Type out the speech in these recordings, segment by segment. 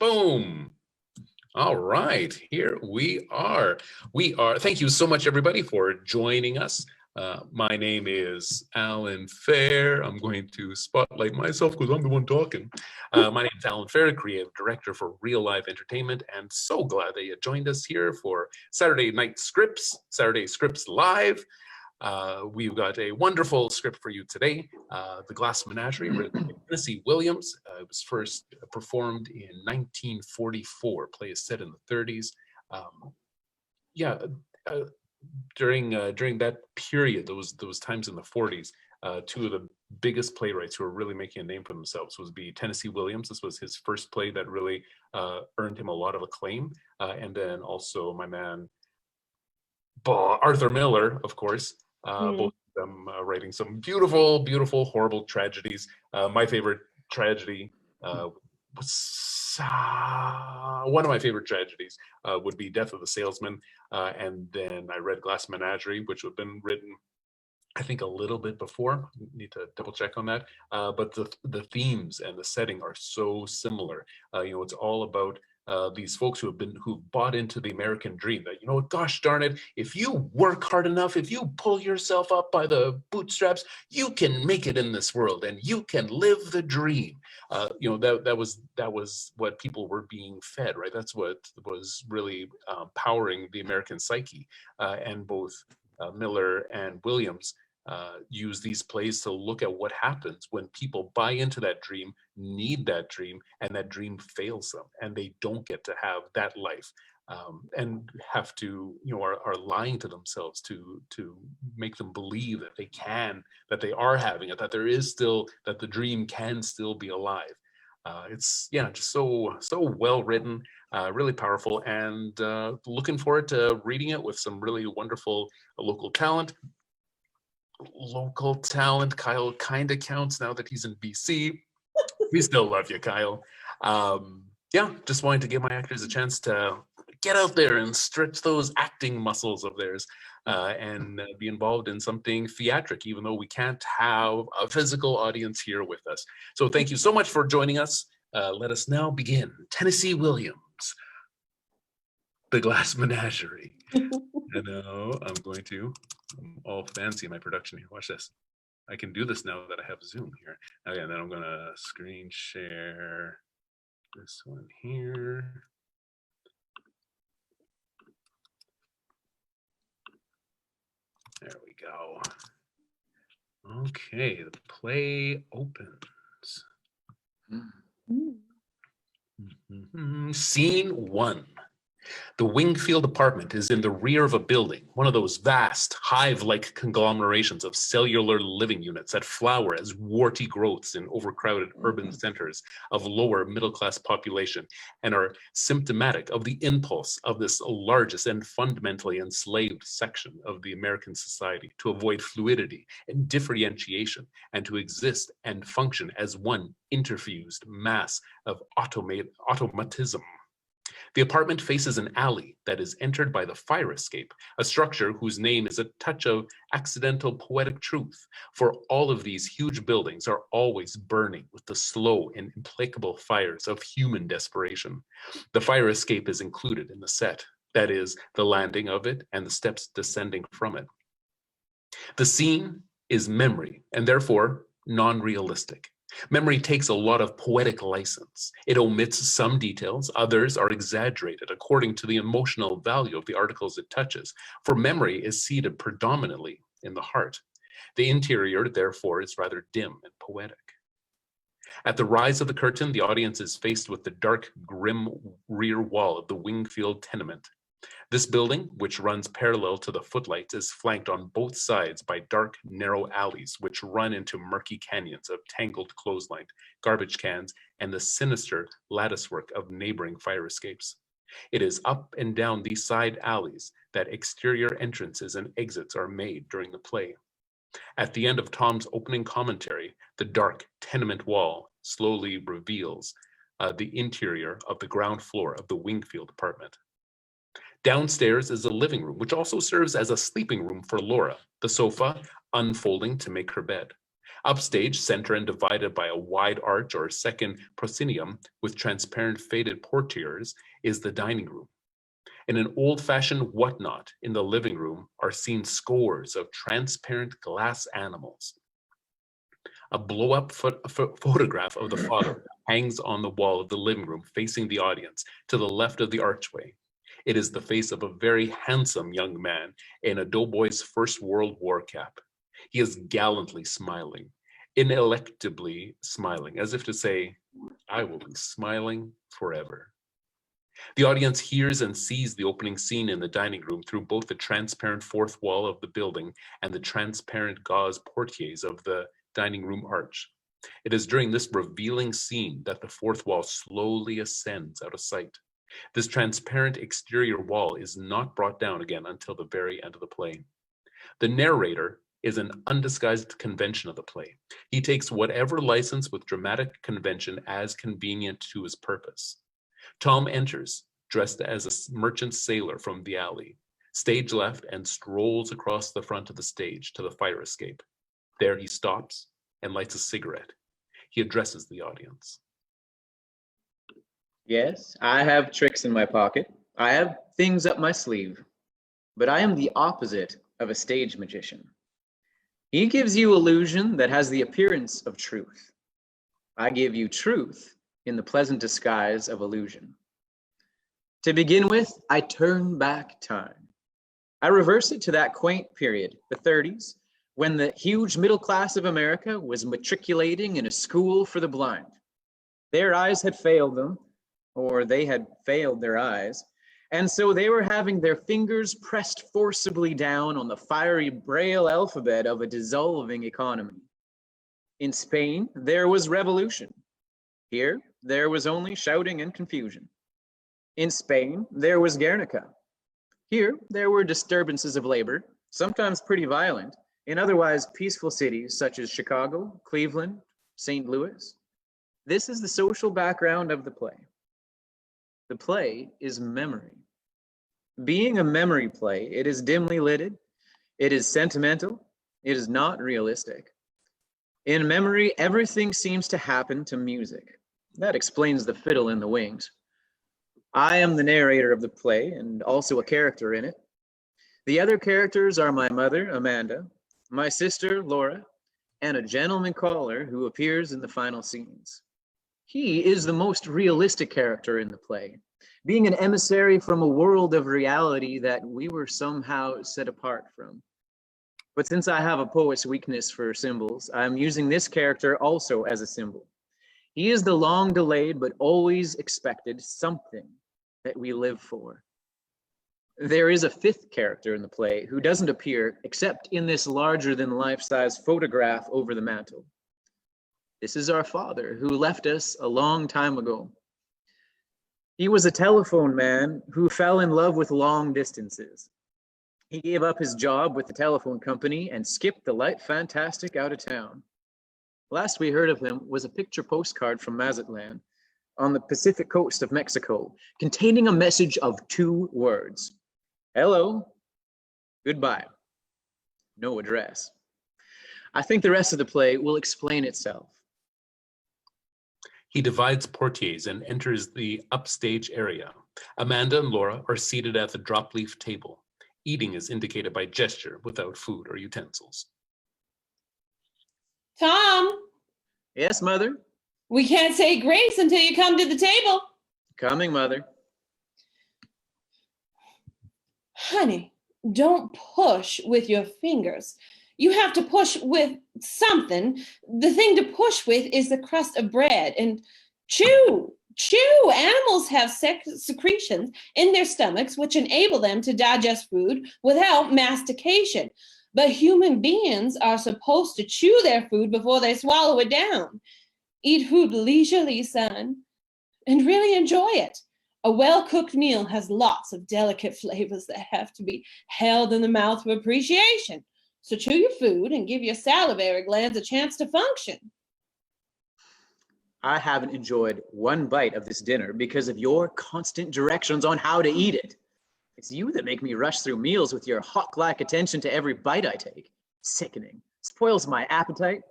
Boom. All right, here we are. Thank you so much, everybody, for joining us. My name is Alan Fair. I'm going to spotlight myself because I'm the one talking. My name is Alan Fair, Creative Director for Real Live Entertainment, and so glad that you joined us here for Saturday Scripts Live. We've got a wonderful script for you today, The Glass Menagerie, written by Tennessee Williams. It was first performed in 1944. Play is set in the 30s. During that period, those times in the 40s, two of the biggest playwrights who were really making a name for themselves was Tennessee Williams. This was his first play that really earned him a lot of acclaim, and then also my man Arthur Miller, of course. Both of them writing some beautiful, beautiful, horrible tragedies. My favorite tragedy was one of my favorite tragedies would be Death of the Salesman, and then I read Glass Menagerie, which would have been written, I think, a little bit before. Need to double check on that. But the themes and the setting are so similar. It's all about these folks who've bought into the American dream that, gosh darn it, if you work hard enough, if you pull yourself up by the bootstraps, you can make it in this world and you can live the dream. That was what people were being fed, right? That's what was really powering the American psyche. And both Miller and Williams use these plays to look at what happens when people buy into that dream, need that dream, and that dream fails them, and they don't get to have that life, and have to, are lying to themselves to make them believe that they can, that they are having it, that there is still, that the dream can still be alive. It's just so well written, really powerful, and looking forward to reading it with some really wonderful local talent. Kyle kind of counts now that he's in BC. We still love you, Kyle. Just wanted to give my actors a chance to get out there and stretch those acting muscles of theirs, and be involved in something theatric, even though we can't have a physical audience here with us. So thank you so much for joining us. Let us now begin. Tennessee Williams, The Glass Menagerie. And now I'm all fancy in my production here. Watch this. I can do this now that I have Zoom here. Okay, and then I'm gonna screen share this one here. There we go. Okay, the play opens. Scene 1. The Wingfield apartment is in the rear of a building, one of those vast, hive-like conglomerations of cellular living units that flower as warty growths in overcrowded urban centers of lower middle-class population, and are symptomatic of the impulse of this largest and fundamentally enslaved section of the American society to avoid fluidity and differentiation, and to exist and function as one interfused mass of automatism. The apartment faces an alley that is entered by the fire escape, a structure whose name is a touch of accidental poetic truth, for all of these huge buildings are always burning with the slow and implacable fires of human desperation. The fire escape is included in the set, that is, the landing of it and the steps descending from it. The scene is memory, and therefore non-realistic. Memory takes a lot of poetic license. It omits some details, others are exaggerated according to the emotional value of the articles it touches, for memory is seated predominantly in the heart. The interior, therefore, is rather dim and poetic. At the rise of the curtain, the audience is faced with the dark, grim rear wall of the Wingfield tenement. This building, which runs parallel to the footlights, is flanked on both sides by dark, narrow alleys which run into murky canyons of tangled clothesline, garbage cans, and the sinister latticework of neighboring fire escapes. It is up and down these side alleys that exterior entrances and exits are made during the play. At the end of Tom's opening commentary, the dark tenement wall slowly reveals the interior of the ground floor of the Wingfield apartment. Downstairs is a living room, which also serves as a sleeping room for Laura, the sofa unfolding to make her bed. Upstage, center and divided by a wide arch or second proscenium with transparent faded portieres, is the dining room. In an old-fashioned whatnot in the living room are seen scores of transparent glass animals. A blow-up photograph of the father hangs on the wall of the living room facing the audience to the left of the archway. It is the face of a very handsome young man in a doughboy's First World War cap. He is gallantly smiling, ineluctably smiling, as if to say, I will be smiling forever. The audience hears and sees the opening scene in the dining room through both the transparent fourth wall of the building and the transparent gauze portieres of the dining room arch. It is during this revealing scene that the fourth wall slowly ascends out of sight. This transparent exterior wall is not brought down again until the very end of the play. The narrator is an undisguised convention of the play. He takes whatever license with dramatic convention as convenient to his purpose. Tom enters, dressed as a merchant sailor from the alley, stage left, and strolls across the front of the stage to the fire escape. There he stops and lights a cigarette. He addresses the audience. Yes, I have tricks in my pocket. I have things up my sleeve. But I am the opposite of a stage magician. He gives you illusion that has the appearance of truth. I give you truth in the pleasant disguise of illusion. To begin with, I turn back time. I reverse it to that quaint period, the 30s, when the huge middle class of America was matriculating in a school for the blind. Their eyes had failed them, or they had failed their eyes, and so they were having their fingers pressed forcibly down on the fiery Braille alphabet of a dissolving economy. In Spain, there was revolution. Here, there was only shouting and confusion. In Spain, there was Guernica. Here, there were disturbances of labor, sometimes pretty violent, in otherwise peaceful cities such as Chicago, Cleveland, St. Louis. This is the social background of the play. The play is memory. Being a memory play, it is dimly lidded, it is sentimental, it is not realistic. In memory, everything seems to happen to music. That explains the fiddle in the wings. I am the narrator of the play and also a character in it. The other characters are my mother, Amanda, my sister, Laura, and a gentleman caller who appears in the final scenes. He is the most realistic character in the play, being an emissary from a world of reality that we were somehow set apart from. But since I have a poet's weakness for symbols, I'm using this character also as a symbol. He is the long delayed but always expected something that we live for. There is a fifth character in the play who doesn't appear except in this larger than life-size photograph over the mantel. This is our father who left us a long time ago. He was a telephone man who fell in love with long distances. He gave up his job with the telephone company and skipped the light fantastic out of town. Last we heard of him was a picture postcard from Mazatlan on the Pacific coast of Mexico, containing a message of 2 words. Hello, goodbye, no address. I think the rest of the play will explain itself. He divides portieres and enters the upstage area. Amanda and Laura are seated at the drop-leaf table. Eating is indicated by gesture without food or utensils. Tom, Yes, Mother? we can't say grace until you come to the table. Coming, Mother. Honey, don't push with your fingers. You have to push with something. The thing to push with is the crust of bread, and chew. Animals have secretions in their stomachs which enable them to digest food without mastication. But human beings are supposed to chew their food before they swallow it down. Eat food leisurely, son, and really enjoy it. A well-cooked meal has lots of delicate flavors that have to be held in the mouth for appreciation. So chew your food and give your salivary glands a chance to function. I haven't enjoyed one bite of this dinner because of your constant directions on how to eat it. It's you that make me rush through meals with your hawk-like attention to every bite I take. Sickening. Spoils my appetite.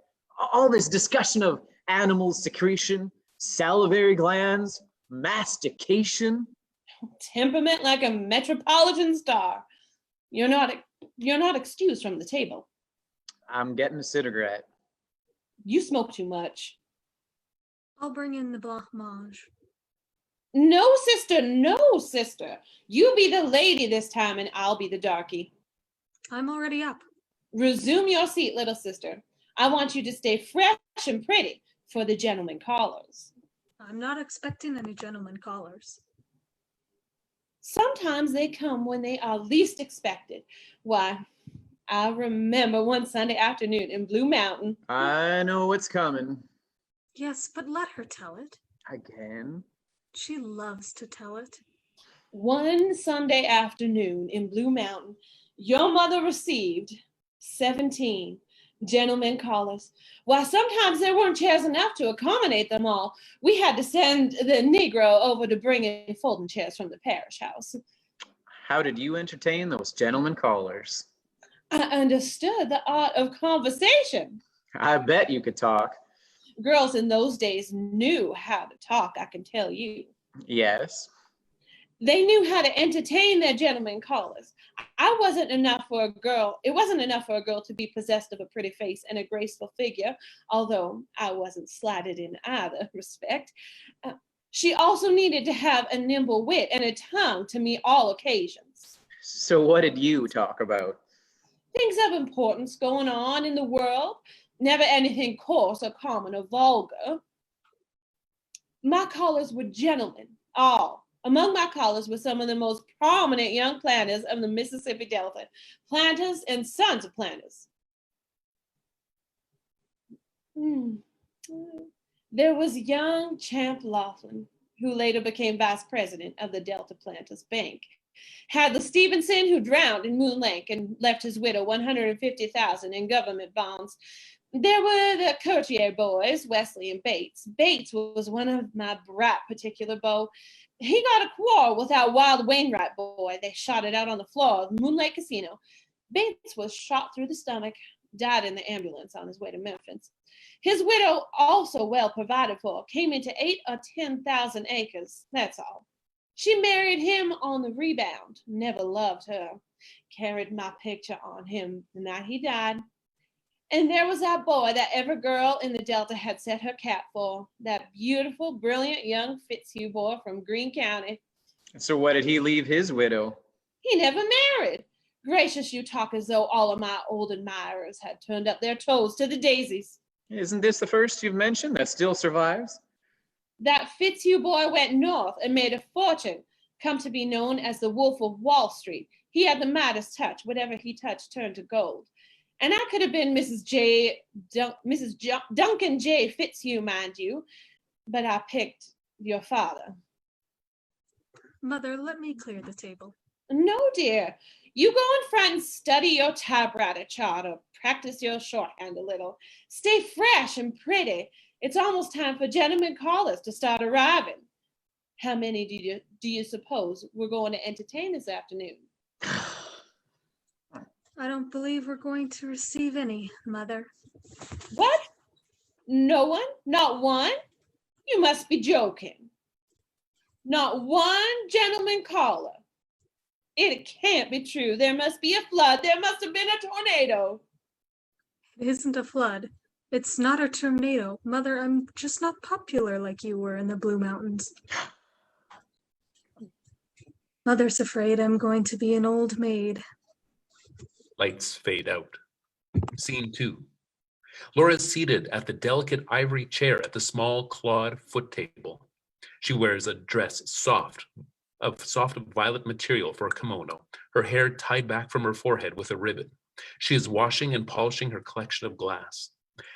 All this discussion of animal secretion, salivary glands, mastication. Temperament like a metropolitan star. You're not excused from the table. I'm getting a cigarette. You smoke too much. I'll bring in the blancmange. No, sister, no, sister. You be the lady this time and I'll be the darky. I'm already up. Resume your seat, little sister. I want you to stay fresh and pretty for the gentlemen callers. I'm not expecting any gentlemen callers. Sometimes they come when they are least expected. Why, I remember one Sunday afternoon in Blue Mountain. I know what's coming. Yes, but let her tell it. Again? She loves to tell it. One Sunday afternoon in Blue Mountain, your mother received 17 gentlemen callers. Why, sometimes there weren't chairs enough to accommodate them all. We had to send the Negro over to bring in folding chairs from the parish house. How did you entertain those gentlemen callers? I understood the art of conversation. I bet you could talk. Girls in those days knew how to talk, I can tell you. Yes. They knew how to entertain their gentlemen callers. It wasn't enough for a girl to be possessed of a pretty face and a graceful figure, although I wasn't slighted in either respect. She also needed to have a nimble wit and a tongue to meet all occasions. So what did you talk about? Things of importance going on in the world, never anything coarse or common or vulgar. My callers were gentlemen, all. Among my callers were some of the most prominent young planters of the Mississippi Delta, planters and sons of planters. There was young Champ Laughlin, who later became vice president of the Delta Planters Bank. Had the Stevenson, who drowned in Moon Lake and left his widow $150,000 in government bonds. There were the Courtier boys, Wesley and Bates. Bates was one of my bright particular beaux. He got a quarrel with that wild Wainwright boy. They shot it out on the floor of Moon Lake Casino. Bates was shot through the stomach, died in the ambulance on his way to Memphis. His widow, also well provided for, came into 8,000 or 10,000 acres, that's all. She married him on the rebound, never loved her, carried my picture on him the night he died. And there was that boy that every girl in the Delta had set her cap for, that beautiful, brilliant young Fitzhugh boy from Greene County. So what did he leave his widow? He never married. Gracious, you talk as though all of my old admirers had turned up their toes to the daisies. Isn't this the first you've mentioned that still survives? That Fitzhugh boy went north and made a fortune, come to be known as the Wolf of Wall Street. He had the Midas touch. Whatever he touched turned to gold. And I could have been Mrs. Duncan J. Fitzhugh, mind you, but I picked your father. Mother, let me clear the table. No, dear. You go in front and study your typewriter chart or practice your shorthand a little. Stay fresh and pretty. It's almost time for gentlemen callers to start arriving. How many do you suppose we're going to entertain this afternoon? I don't believe we're going to receive any, Mother. What? No one? Not one? You must be joking. Not one gentleman caller. It can't be true. There must be a flood. There must have been a tornado. It isn't a flood. It's not a tornado. Mother, I'm just not popular like you were in the Blue Mountains. Mother's afraid I'm going to be an old maid. Lights fade out. Scene 2. Laura is seated at the delicate ivory chair at the small clawed foot table. She wears a dress of soft violet material for a kimono, her hair tied back from her forehead with a ribbon. She is washing and polishing her collection of glass.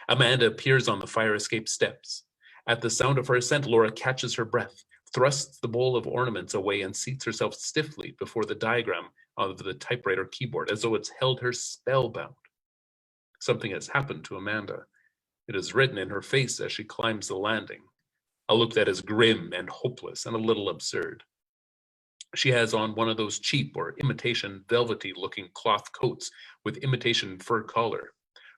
Amanda appears on the fire escape steps. At the sound of her ascent, Laura catches her breath, thrusts the bowl of ornaments away, and seats herself stiffly before the diagram of the typewriter keyboard, as though it's held her spellbound. Something has happened to Amanda. It is written in her face as she climbs the landing, a look that is grim and hopeless and a little absurd. She has on one of those cheap or imitation velvety-looking cloth coats with imitation fur collar.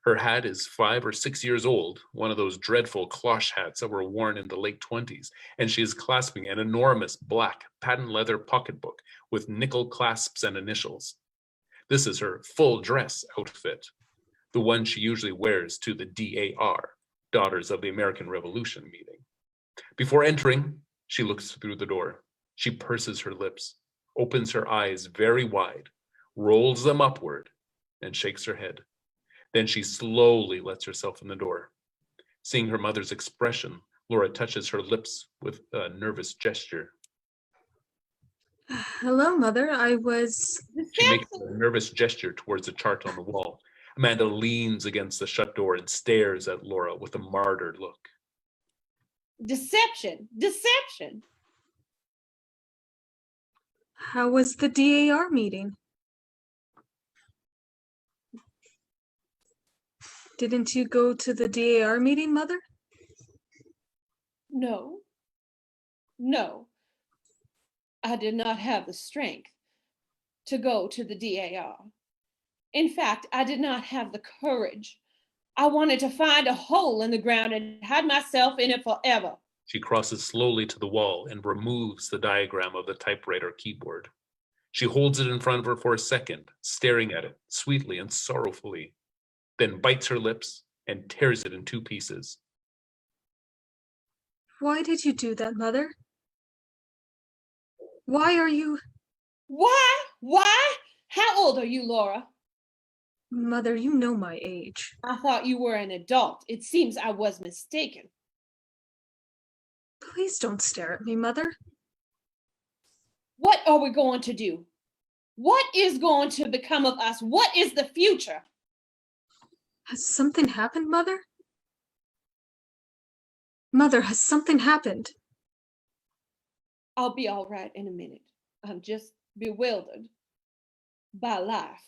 Her hat is 5 or 6 years old, one of those dreadful cloche hats that were worn in the late 20s, and she is clasping an enormous black patent leather pocketbook with nickel clasps and initials. This is her full dress outfit, the one she usually wears to the DAR, Daughters of the American Revolution meeting. Before entering, she looks through the door. She purses her lips, opens her eyes very wide, rolls them upward, and shakes her head. Then she slowly lets herself in the door. Seeing her mother's expression, Laura touches her lips with a nervous gesture. Hello, Mother. She makes a nervous gesture towards a chart on the wall. Amanda leans against the shut door and stares at Laura with a martyred look. Deception, deception. How was the DAR meeting? Didn't you go to the DAR meeting, Mother? No, no. I did not have the strength to go to the DAR. In fact, I did not have the courage. I wanted to find a hole in the ground and hide myself in it forever. She crosses slowly to the wall and removes the diagram of the typewriter keyboard. She holds it in front of her for a second, staring at it sweetly and sorrowfully, then bites her lips and tears it in 2 pieces. Why did you do that, Mother? Why are you... Why? Why? How old are you, Laura? Mother, you know my age. I thought you were an adult. It seems I was mistaken. Please don't stare at me, Mother. What are we going to do? What is going to become of us? What is the future? Has something happened, Mother? Mother, has something happened? I'll be all right in a minute. I'm just bewildered by life.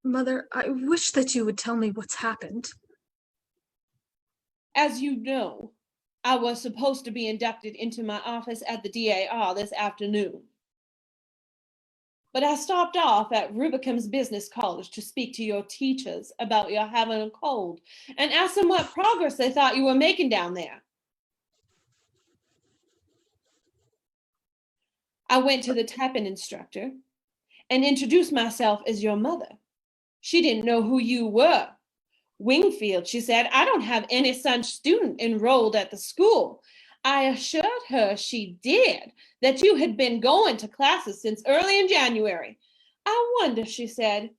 Mother, I wish that you would tell me what's happened. As you know, I was supposed to be inducted into my office at the DAR this afternoon. But I stopped off at Rubicam's Business College to speak to your teachers about your having a cold and ask them what progress they thought you were making down there. I went to the typing instructor and introduced myself as your mother. She didn't know who you were. Wingfield, she said, I don't have any such student enrolled at the school. I assured her she did, that you had been going to classes since early in January. I wonder, she said,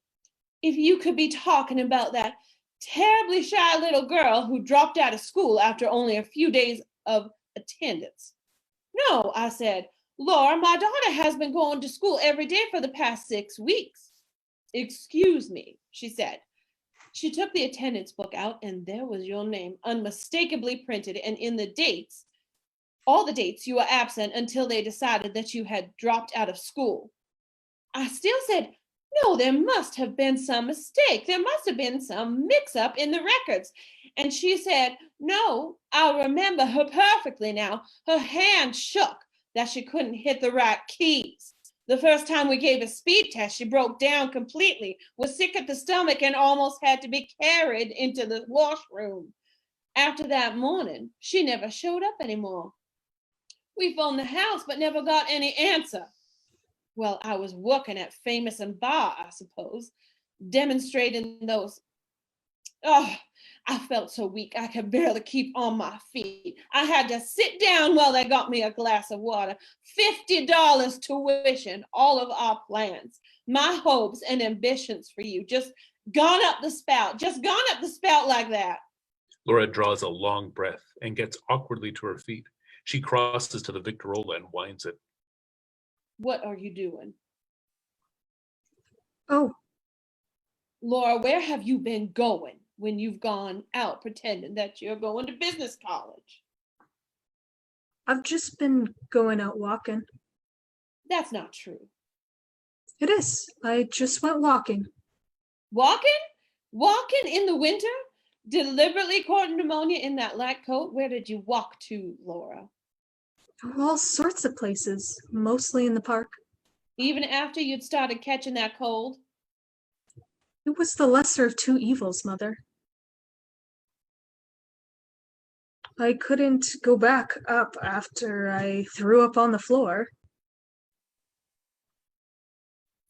if you could be talking about that terribly shy little girl who dropped out of school after only a few days of attendance. No, I said, Laura, my daughter has been going to school every day for the past 6 weeks. Excuse me, she said. She took the attendance book out and there was your name unmistakably printed, and in the dates, all the dates you were absent until they decided that you had dropped out of school. I still said, no, there must have been some mistake. There must have been some mix-up in the records. And she said, no, I remember her perfectly now. Her hand shook that she couldn't hit the right keys. The first time we gave a speed test, she broke down completely, was sick at the stomach, and almost had to be carried into the washroom. After that morning, she never showed up anymore. We phoned the house, but never got any answer. Well, I was working at Famous and Bar, I suppose, demonstrating those. Oh, I felt so weak I could barely keep on my feet. I had to sit down while they got me a glass of water. $50 tuition, all of our plans, my hopes and ambitions for you, just gone up the spout, like that. Laura draws a long breath and gets awkwardly to her feet. She crosses to the Victrola and winds it. What are you doing? Oh. Laura, where have you been going when you've gone out pretending that you're going to business college? I've just been going out walking. That's not true. It is. I just went walking. Walking? Walking in the winter? Deliberately courting pneumonia in that light coat? Where did you walk to, Laura? All sorts of places, mostly in the park. Even after you'd started catching that cold? It was the lesser of two evils, Mother. I couldn't go back up after I threw up on the floor.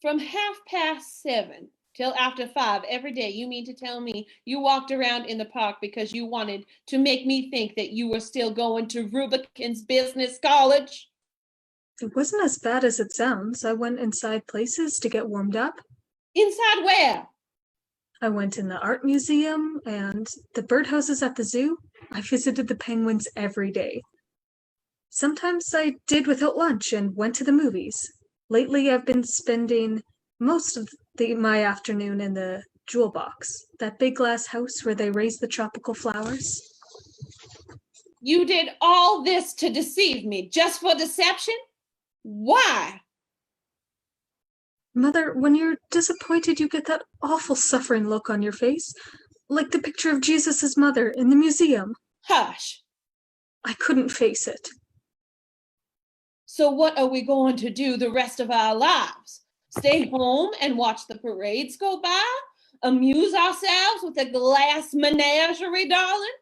From 7:30 till after 5 every day, you mean to tell me you walked around in the park because you wanted to make me think that you were still going to Rubikin's Business College? It wasn't as bad as it sounds. I went inside places to get warmed up. Inside where? I went in the art museum and the birdhouses at the zoo. I visited the penguins every day. Sometimes I did without lunch and went to the movies. Lately, I've been spending most of my afternoon in the jewel box, that big glass house where they raise the tropical flowers. You did all this to deceive me, just for deception? Why? Mother, when you're disappointed, you get that awful suffering look on your face, like the picture of Jesus' mother in the museum. Hush. I couldn't face it. So what are we going to do the rest of our lives? Stay home and watch the parades go by? Amuse ourselves with the Glass Menagerie, darling?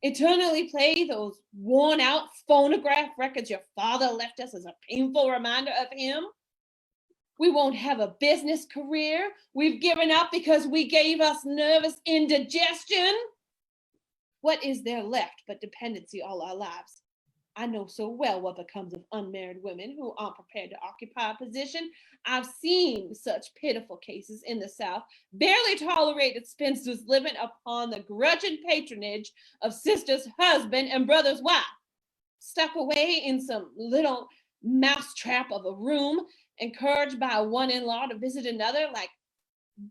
Eternally play those worn-out phonograph records your father left us as a painful reminder of him? We won't have a business career we've given up because we gave us nervous indigestion. What is there left but dependency all our lives? I know so well what becomes of unmarried women who aren't prepared to occupy a position. I've seen such pitiful cases in the South, barely tolerated spinsters living upon the grudging patronage of sister's husband and brother's wife, stuck away in some little mousetrap of a room, encouraged by one in-law to visit another, like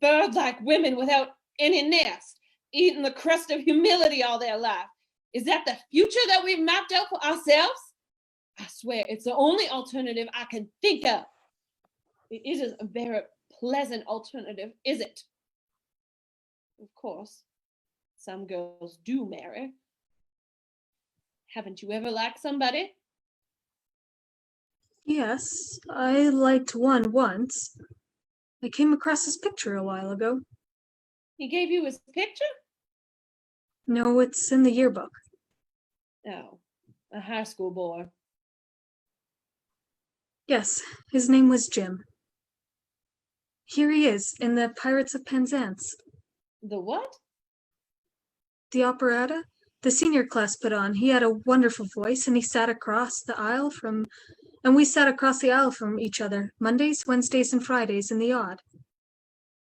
bird-like women without any nest, eating the crust of humility all their life. Is that the future that we've mapped out for ourselves? I swear it's the only alternative I can think of. It isn't a very pleasant alternative, is it? Of course, some girls do marry. Haven't you ever liked somebody? Yes, I liked one once. I came across his picture a while ago. He gave you his picture? No, it's in the yearbook. Oh, a high school boy. Yes, his name was Jim. Here he is, in the Pirates of Penzance. The what? The operetta the senior class put on. He had a wonderful voice, and we sat across the aisle from each other, Mondays, Wednesdays, and Fridays in the odd.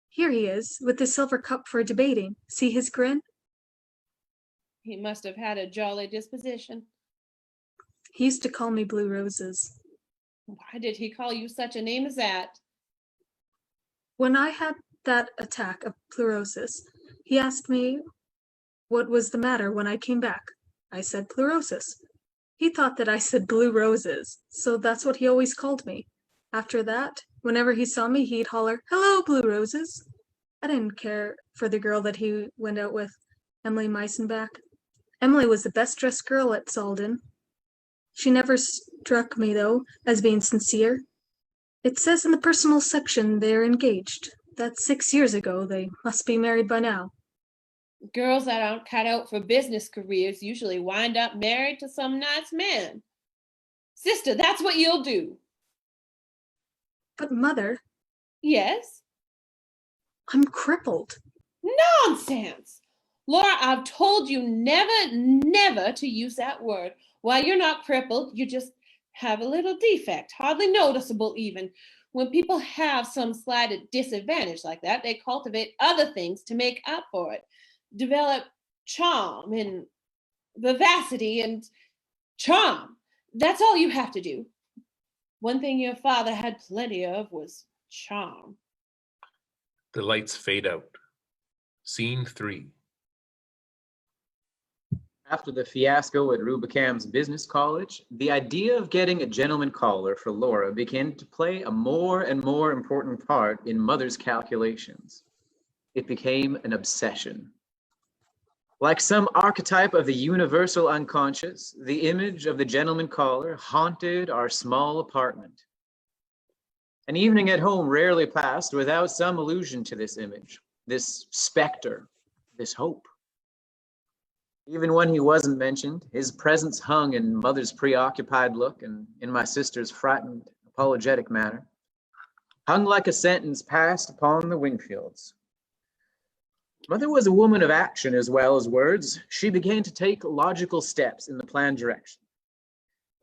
Here he is, with the silver cup for debating. See his grin? He must have had a jolly disposition. He used to call me Blue Roses. Why did he call you such a name as that? When I had that attack of pleurosis, he asked me what was the matter when I came back. I said pleurosis. He thought that I said Blue Roses, so that's what he always called me. After that, whenever he saw me, he'd holler, "Hello, Blue Roses." I didn't care for the girl that he went out with, Emily Meisenbach. Emily was the best-dressed girl at Salden. She never struck me, though, as being sincere. It says in the personal section they're engaged. That's 6 years ago. They must be married by now. Girls that aren't cut out for business careers usually wind up married to some nice man. Sister, that's what you'll do. But Mother... Yes? I'm crippled. Nonsense! Laura, I've told you never to use that word. While you're not crippled, you just have a little defect, hardly noticeable even. When people have some slight disadvantage like that, they cultivate other things to make up for it. Develop charm and vivacity and charm. That's all you have to do. One thing your father had plenty of was charm. The lights fade out. Scene 3. After the fiasco at Rubicam's Business College, the idea of getting a gentleman caller for Laura began to play a more and more important part in Mother's calculations. It became an obsession. Like some archetype of the universal unconscious, the image of the gentleman caller haunted our small apartment. An evening at home rarely passed without some allusion to this image. this specter, this hope. Even when he wasn't mentioned, his presence hung in Mother's preoccupied look and in my sister's frightened, apologetic manner, hung like a sentence passed upon the Wingfields. Mother was a woman of action as well as words. She began to take logical steps in the planned direction.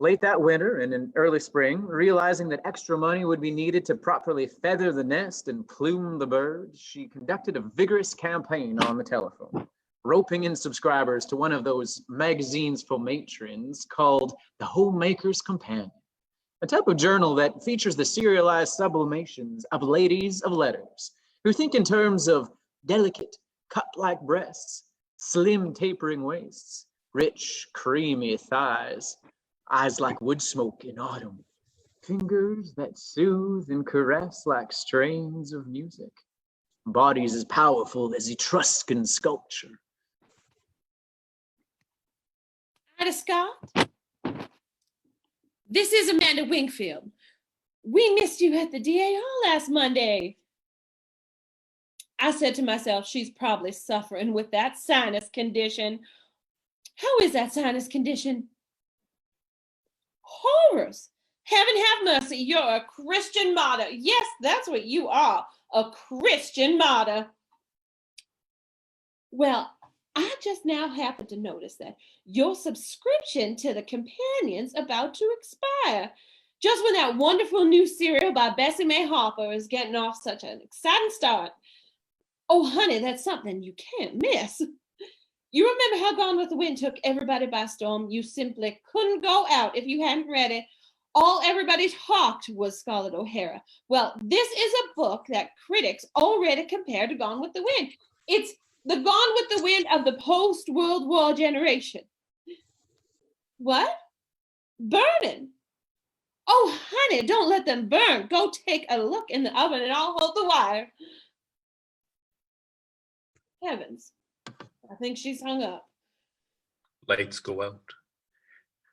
Late that winter and in early spring, realizing that extra money would be needed to properly feather the nest and plume the bird, she conducted a vigorous campaign on the telephone, roping in subscribers to one of those magazines for matrons called The Homemaker's Companion, a type of journal that features the serialized sublimations of ladies of letters who think in terms of delicate, cup-like breasts, slim tapering waists, rich, creamy thighs, eyes like wood smoke in autumn, fingers that soothe and caress like strains of music, bodies as powerful as Etruscan sculpture. Ida Scott, this is Amanda Wingfield. We missed you at the DA Hall last Monday. I said to myself, she's probably suffering with that sinus condition. How is that sinus condition? Horrors. Heaven have mercy. You're a Christian martyr. Yes, that's what you are, a Christian martyr. Well, I just now happened to notice that your subscription to the Companion's about to expire. Just when that wonderful new serial by Bessie May Harper is getting off such an exciting start. Oh, honey, that's something you can't miss. You remember how Gone with the Wind took everybody by storm? You simply couldn't go out if you hadn't read it. All everybody talked was Scarlett O'Hara. Well, this is a book that critics already compared to Gone with the Wind. It's the Gone with the Wind of the post-World War generation. What? Burning. Oh, honey, don't let them burn. Go take a look in the oven and I'll hold the wire. Heavens, I think she's hung up. Lights go out.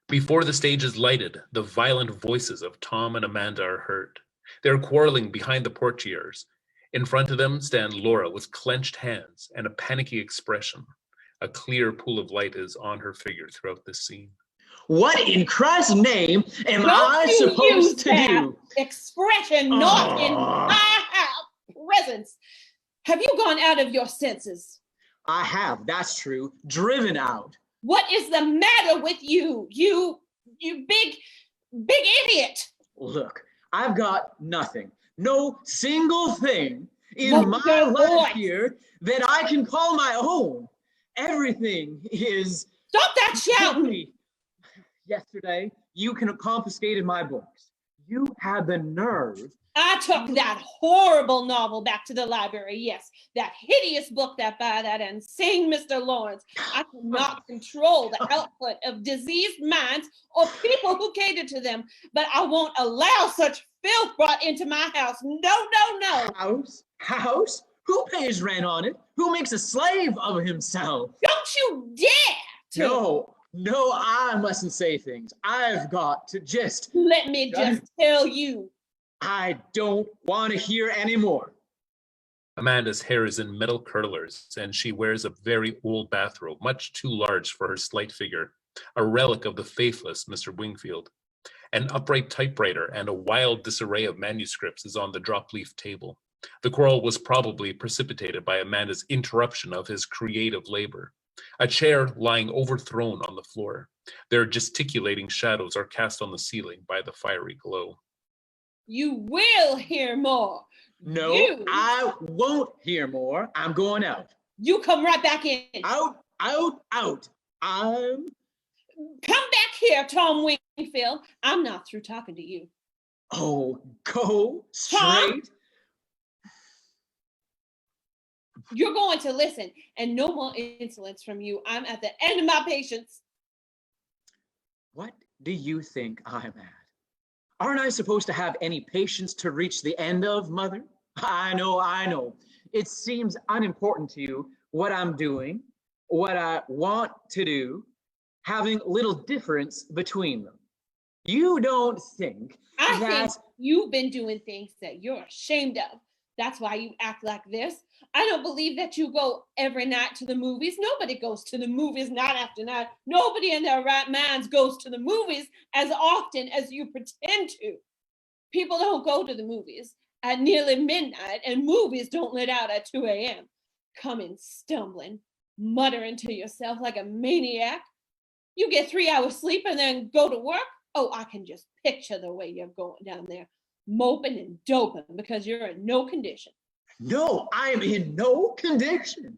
Before the stage is lighted, the violent voices of Tom and Amanda are heard. They're quarreling behind the portieres. In front of them stand Laura with clenched hands and a panicky expression. A clear pool of light is on her figure throughout this scene. What in Christ's name am I supposed to do? Expression not in my presence. Have you gone out of your senses? I have, that's true. Driven out. What is the matter with you? You big idiot. Look, I've got nothing. No single thing in my life here that I can call my own. Everything is... Stop that shouting! Yesterday, you confiscated my books. You had the nerve. I took that horrible novel back to the library. Yes, that hideous book by that insane Mr. Lawrence. I cannot control the output of diseased minds or people who cater to them, but I won't allow such filth brought into my house. No, no, no. House? Who pays rent on it? Who makes a slave of himself? Don't you dare to. No, I mustn't say things. I've got to just... Let me just tell you. I don't want to hear anymore. Amanda's hair is in metal curlers, and she wears a very old bathrobe, much too large for her slight figure, a relic of the faithless Mr. Wingfield. An upright typewriter and a wild disarray of manuscripts is on the drop-leaf table. The quarrel was probably precipitated by Amanda's interruption of his creative labor. A chair lying overthrown on the floor. Their gesticulating shadows are cast on the ceiling by the fiery glow. You will hear more. No, I won't hear more. I'm going out. You come right back in. Out. Come back here, Tom Wingfield. I'm not through talking to you. Oh, go straight. Tom? You're going to listen, and no more insolence from you. I'm at the end of my patience. What do you think I'm at? Aren't I supposed to have any patience to reach the end of, Mother? I know. It seems unimportant to you what I'm doing, what I want to do, having little difference between them. You don't think I think you've been doing things that you're ashamed of, That's why you act like this. I don't believe that you go every night to the movies. Nobody goes to the movies night after night. Nobody in their right minds goes to the movies as often as you pretend to. People don't go to the movies at nearly midnight, and movies don't let out at 2 a.m. Coming stumbling, muttering to yourself like a maniac. You get 3 hours sleep and then go to work. Oh, I can just picture the way you're going down there, moping and doping because you're in no condition. No, I'm in no condition.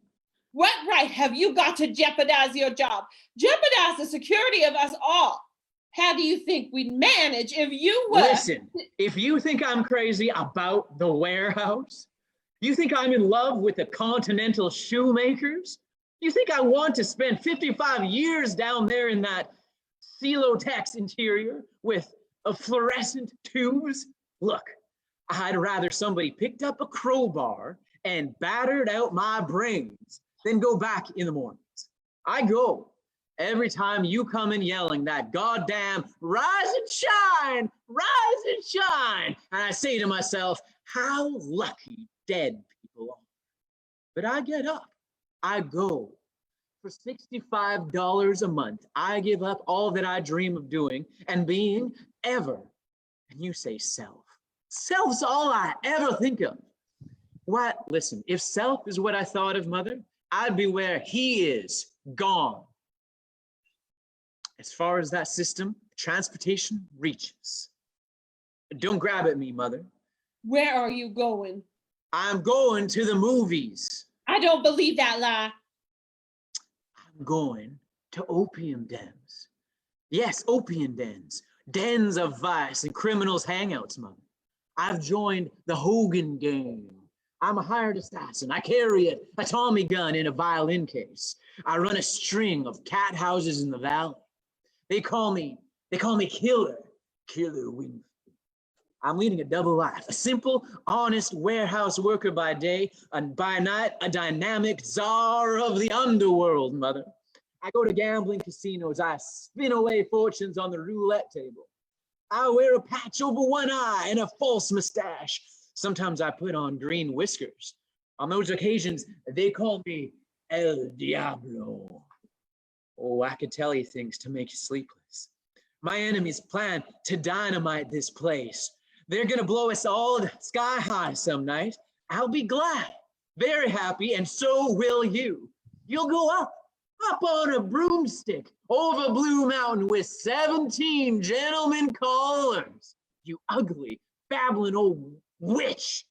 What right have you got to jeopardize your job? Jeopardize the security of us all. How do you think we'd manage if you were? Listen, if you think I'm crazy about the warehouse, you think I'm in love with the Continental shoemakers, you think I want to spend 55 years down there in that Celotex interior with a fluorescent tubes? Look, I'd rather somebody picked up a crowbar and battered out my brains than go back in the mornings. I go every time you come in yelling that goddamn rise and shine, rise and shine. And I say to myself, how lucky dead people are. But I get up, I go. For $65 a month, I give up all that I dream of doing and being ever. And you say self. Self's all I ever think of. What? Listen, if self is what I thought of, Mother, I'd be where he is, gone. As far as that system, transportation reaches. Don't grab at me, Mother. Where are you going? I'm going to the movies. I don't believe that lie. I'm going to opium dens. Yes, opium dens. Dens of vice and criminals' hangouts, Mother. I've joined the Hogan gang. I'm a hired assassin. I carry a Tommy gun in a violin case. I run a string of cat houses in the valley. They call me Killer Wingfield. I'm leading a double life, a simple, honest warehouse worker by day, and by night, a dynamic czar of the underworld, Mother. I go to gambling casinos. I spin away fortunes on the roulette table. I wear a patch over one eye and a false mustache. Sometimes I put on green whiskers. On those occasions, they call me El Diablo. Oh, I could tell you things to make you sleepless. My enemies plan to dynamite this place. They're gonna blow us all sky high some night. I'll be glad, very happy, and so will you. You'll go up on a broomstick over Blue Mountain with 17 gentlemen callers. You ugly, babbling old witch.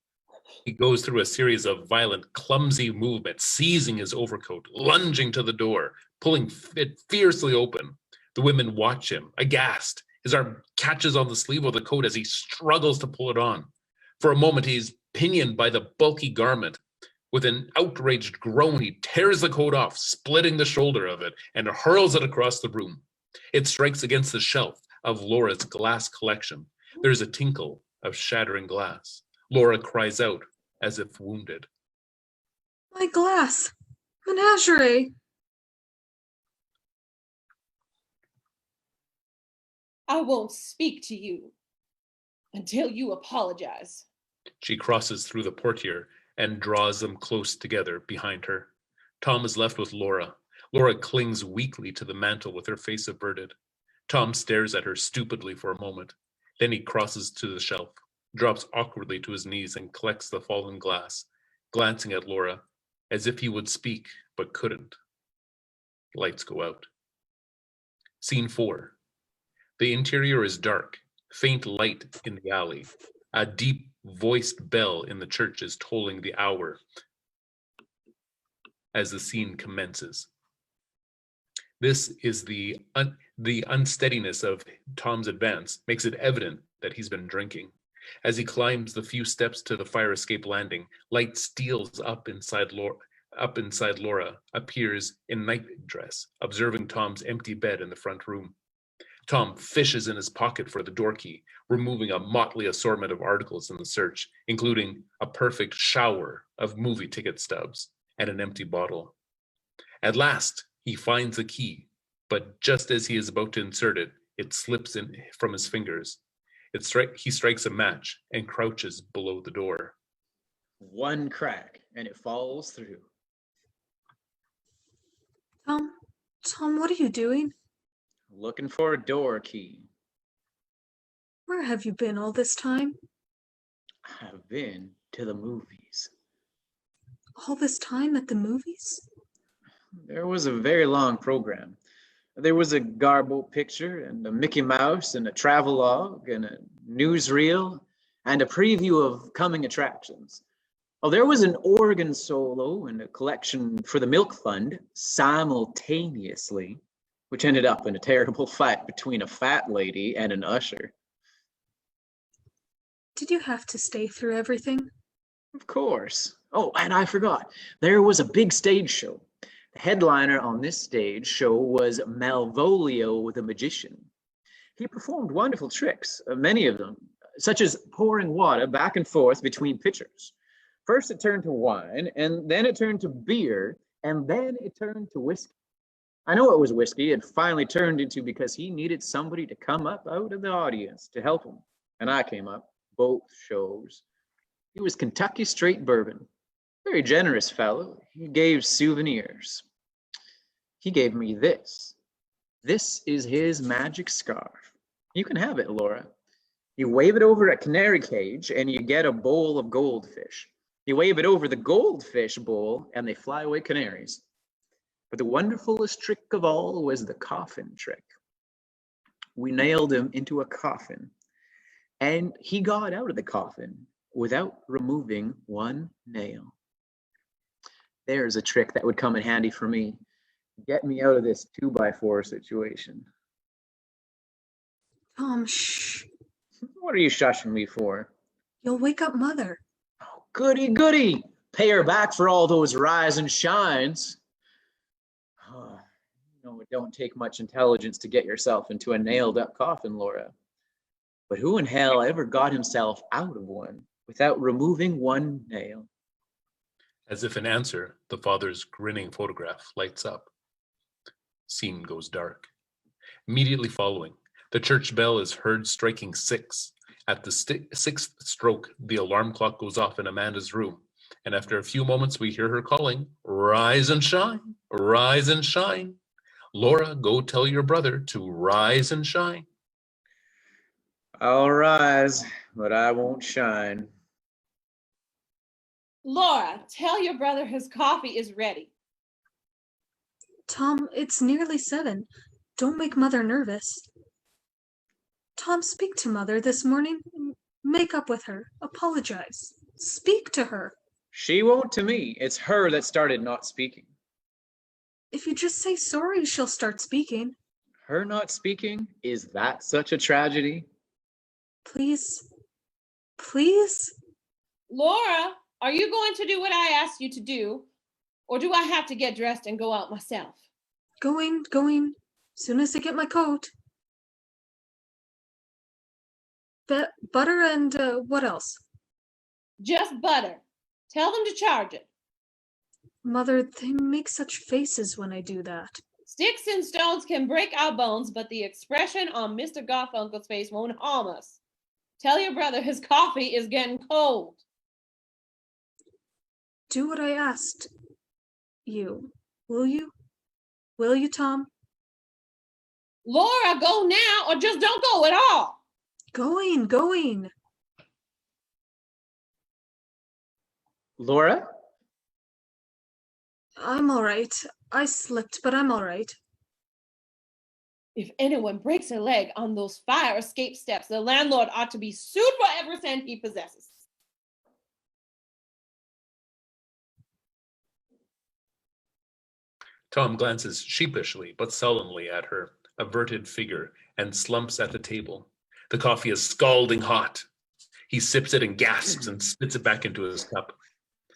He goes through a series of violent, clumsy movements, seizing his overcoat, lunging to the door, pulling it fiercely open. The women watch him, aghast. His arm catches on the sleeve of the coat as he struggles to pull it on. For a moment, he's pinioned by the bulky garment. With an outraged groan, he tears the coat off, splitting the shoulder of it, and hurls it across the room. It strikes against the shelf of Laura's glass collection. There's a tinkle of shattering glass. Laura cries out as if wounded. My glass menagerie. I won't speak to you until you apologize. She crosses through the portiere and draws them close together behind her. Tom is left with Laura. Laura clings weakly to the mantel with her face averted. Tom stares at her stupidly for a moment. Then he crosses to the shelf, drops awkwardly to his knees and collects the fallen glass, glancing at Laura as if he would speak but couldn't. Lights go out. Scene 4. The interior is dark, faint light in the alley. A deep-voiced bell in the church is tolling the hour as the scene commences. This is the unsteadiness of Tom's advance makes it evident that he's been drinking. As he climbs the few steps to the fire escape landing, light steals up inside Laura, appears in nightdress, observing Tom's empty bed in the front room. Tom fishes in his pocket for the door key, removing a motley assortment of articles in the search, including a perfect shower of movie ticket stubs and an empty bottle. At last, he finds the key, but just as he is about to insert it, it slips in from his fingers. He strikes a match and crouches below the door. One crack, and it falls through. Tom, what are you doing? Looking for a door key. Where have you been all this time? I've been to the movies. All this time at the movies? There was a very long program. There was a Garbo picture, and a Mickey Mouse, and a travelogue, and a newsreel, and a preview of coming attractions. Oh, there was an organ solo and a collection for the Milk Fund simultaneously, which ended up in a terrible fight between a fat lady and an usher. Did you have to stay through everything? Of course. Oh, and I forgot. There was a big stage show. The headliner on this stage show was Malvolio the magician. He performed wonderful tricks, many of them, such as pouring water back and forth between pitchers. First it turned to wine, and then it turned to beer, and then it turned to whiskey. I know it was whiskey. It finally turned into because he needed somebody to come up out of the audience to help him. And I came up, both shows. He was Kentucky straight bourbon. Very generous fellow. He gave souvenirs. He gave me this. This is his magic scarf. You can have it, Laura. You wave it over a canary cage and you get a bowl of goldfish. You wave it over the goldfish bowl and they fly away canaries. But the wonderfulest trick of all was the coffin trick. We nailed him into a coffin and he got out of the coffin without removing one nail. There's a trick that would come in handy for me. Get me out of this 2x4 situation. Tom, shh. What are you shushing me for? You'll wake up Mother. Oh, goody, goody. Pay her back for all those rise and shines. It don't take much intelligence to get yourself into a nailed up coffin, Laura. But who in hell ever got himself out of one without removing one nail? As if in answer, the father's grinning photograph lights up. Scene goes dark. Immediately following, the church bell is heard striking 6. At the sixth stroke, the alarm clock goes off in Amanda's room. And after a few moments, we hear her calling, "Rise and shine, rise and shine. Laura, go tell your brother to rise and shine." I'll rise, but I won't shine. Laura, tell your brother his coffee is ready. Tom, it's nearly 7. Don't make Mother nervous. Tom, speak to Mother this morning. Make up with her. Apologize. Speak to her. She won't to me. It's her that started not speaking. If you just say sorry, she'll start speaking. Her not speaking? Is that such a tragedy? Please. Please? Laura, are you going to do what I asked you to do? Or do I have to get dressed and go out myself? Going. Soon as I get my coat. Butter and what else? Just butter. Tell them to charge it. Mother, they make such faces when I do that. Sticks and stones can break our bones, but the expression on Mr. Garfunkel's face won't harm us. Tell your brother his coffee is getting cold. Do what I asked you. Will you? Will you, Tom? Laura, go now or just don't go at all. Going. Laura? I'm all right. I slipped, but I'm all right. If anyone breaks a leg on those fire escape steps, the landlord ought to be sued for every cent he possesses. Tom glances sheepishly but sullenly at her averted figure and slumps at the table. The coffee is scalding hot. He sips it and gasps and spits it back into his cup.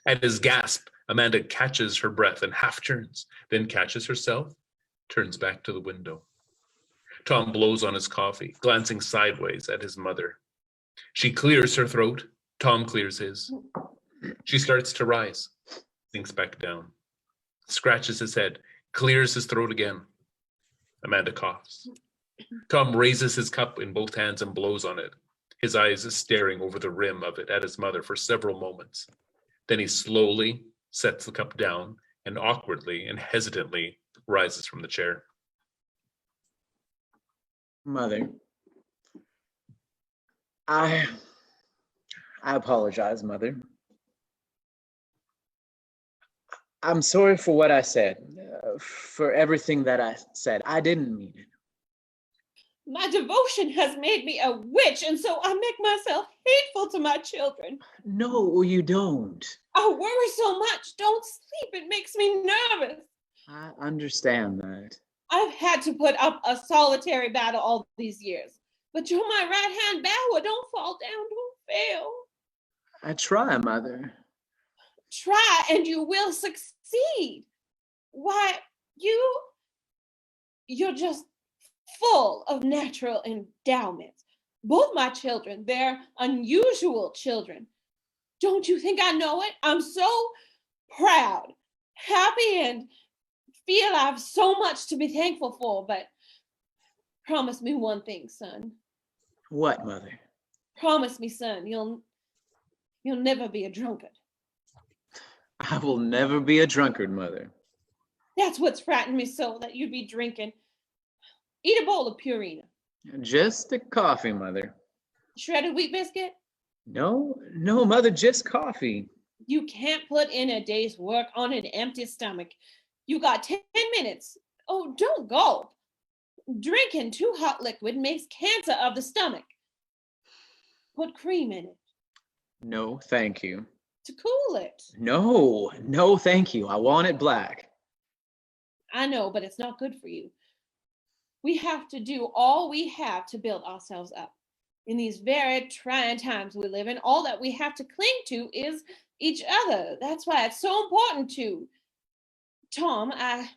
At his gasp, Amanda catches her breath and half turns, then catches herself, turns back to the window. Tom blows on his coffee, glancing sideways at his mother. She clears her throat. Tom clears his. She starts to rise, sinks back down, scratches his head, clears his throat again. Amanda coughs. Tom raises his cup in both hands and blows on it, his eyes staring over the rim of it at his mother for several moments. Then he slowly sets the cup down and awkwardly and hesitantly rises from the chair. Mother, I apologize, Mother. I'm sorry for what I said, for everything that I said. I didn't mean it. My devotion has made me a witch, and so I make myself hateful to my children. No, you don't. I worry so much. Don't sleep. It makes me nervous. I understand that. I've had to put up a solitary battle all these years. But you're my right-hand bower. Don't fall down. Don't fail. I try, Mother. Try and you will succeed. Why, you're just full of natural endowments. Both my children, they're unusual children. Don't you think I know it? I'm so proud, happy, and feel I've so much to be thankful for, but promise me one thing, son. What, Mother? Promise me, son, you'll never be a drunkard. I will never be a drunkard, Mother. That's what's frightened me so, that you'd be drinking. Eat a bowl of Purina. Just a coffee, Mother. Shredded wheat biscuit? No, Mother, just coffee. You can't put in a day's work on an empty stomach. You got 10 minutes. Oh, don't gulp. Drinking too hot liquid makes cancer of the stomach. Put cream in it. No, thank you. To cool it. No, thank you. I want it black. I know, but it's not good for you. We have to do all we have to build ourselves up. In these very trying times we live in, all that we have to cling to is each other. That's why it's so important to. Tom, I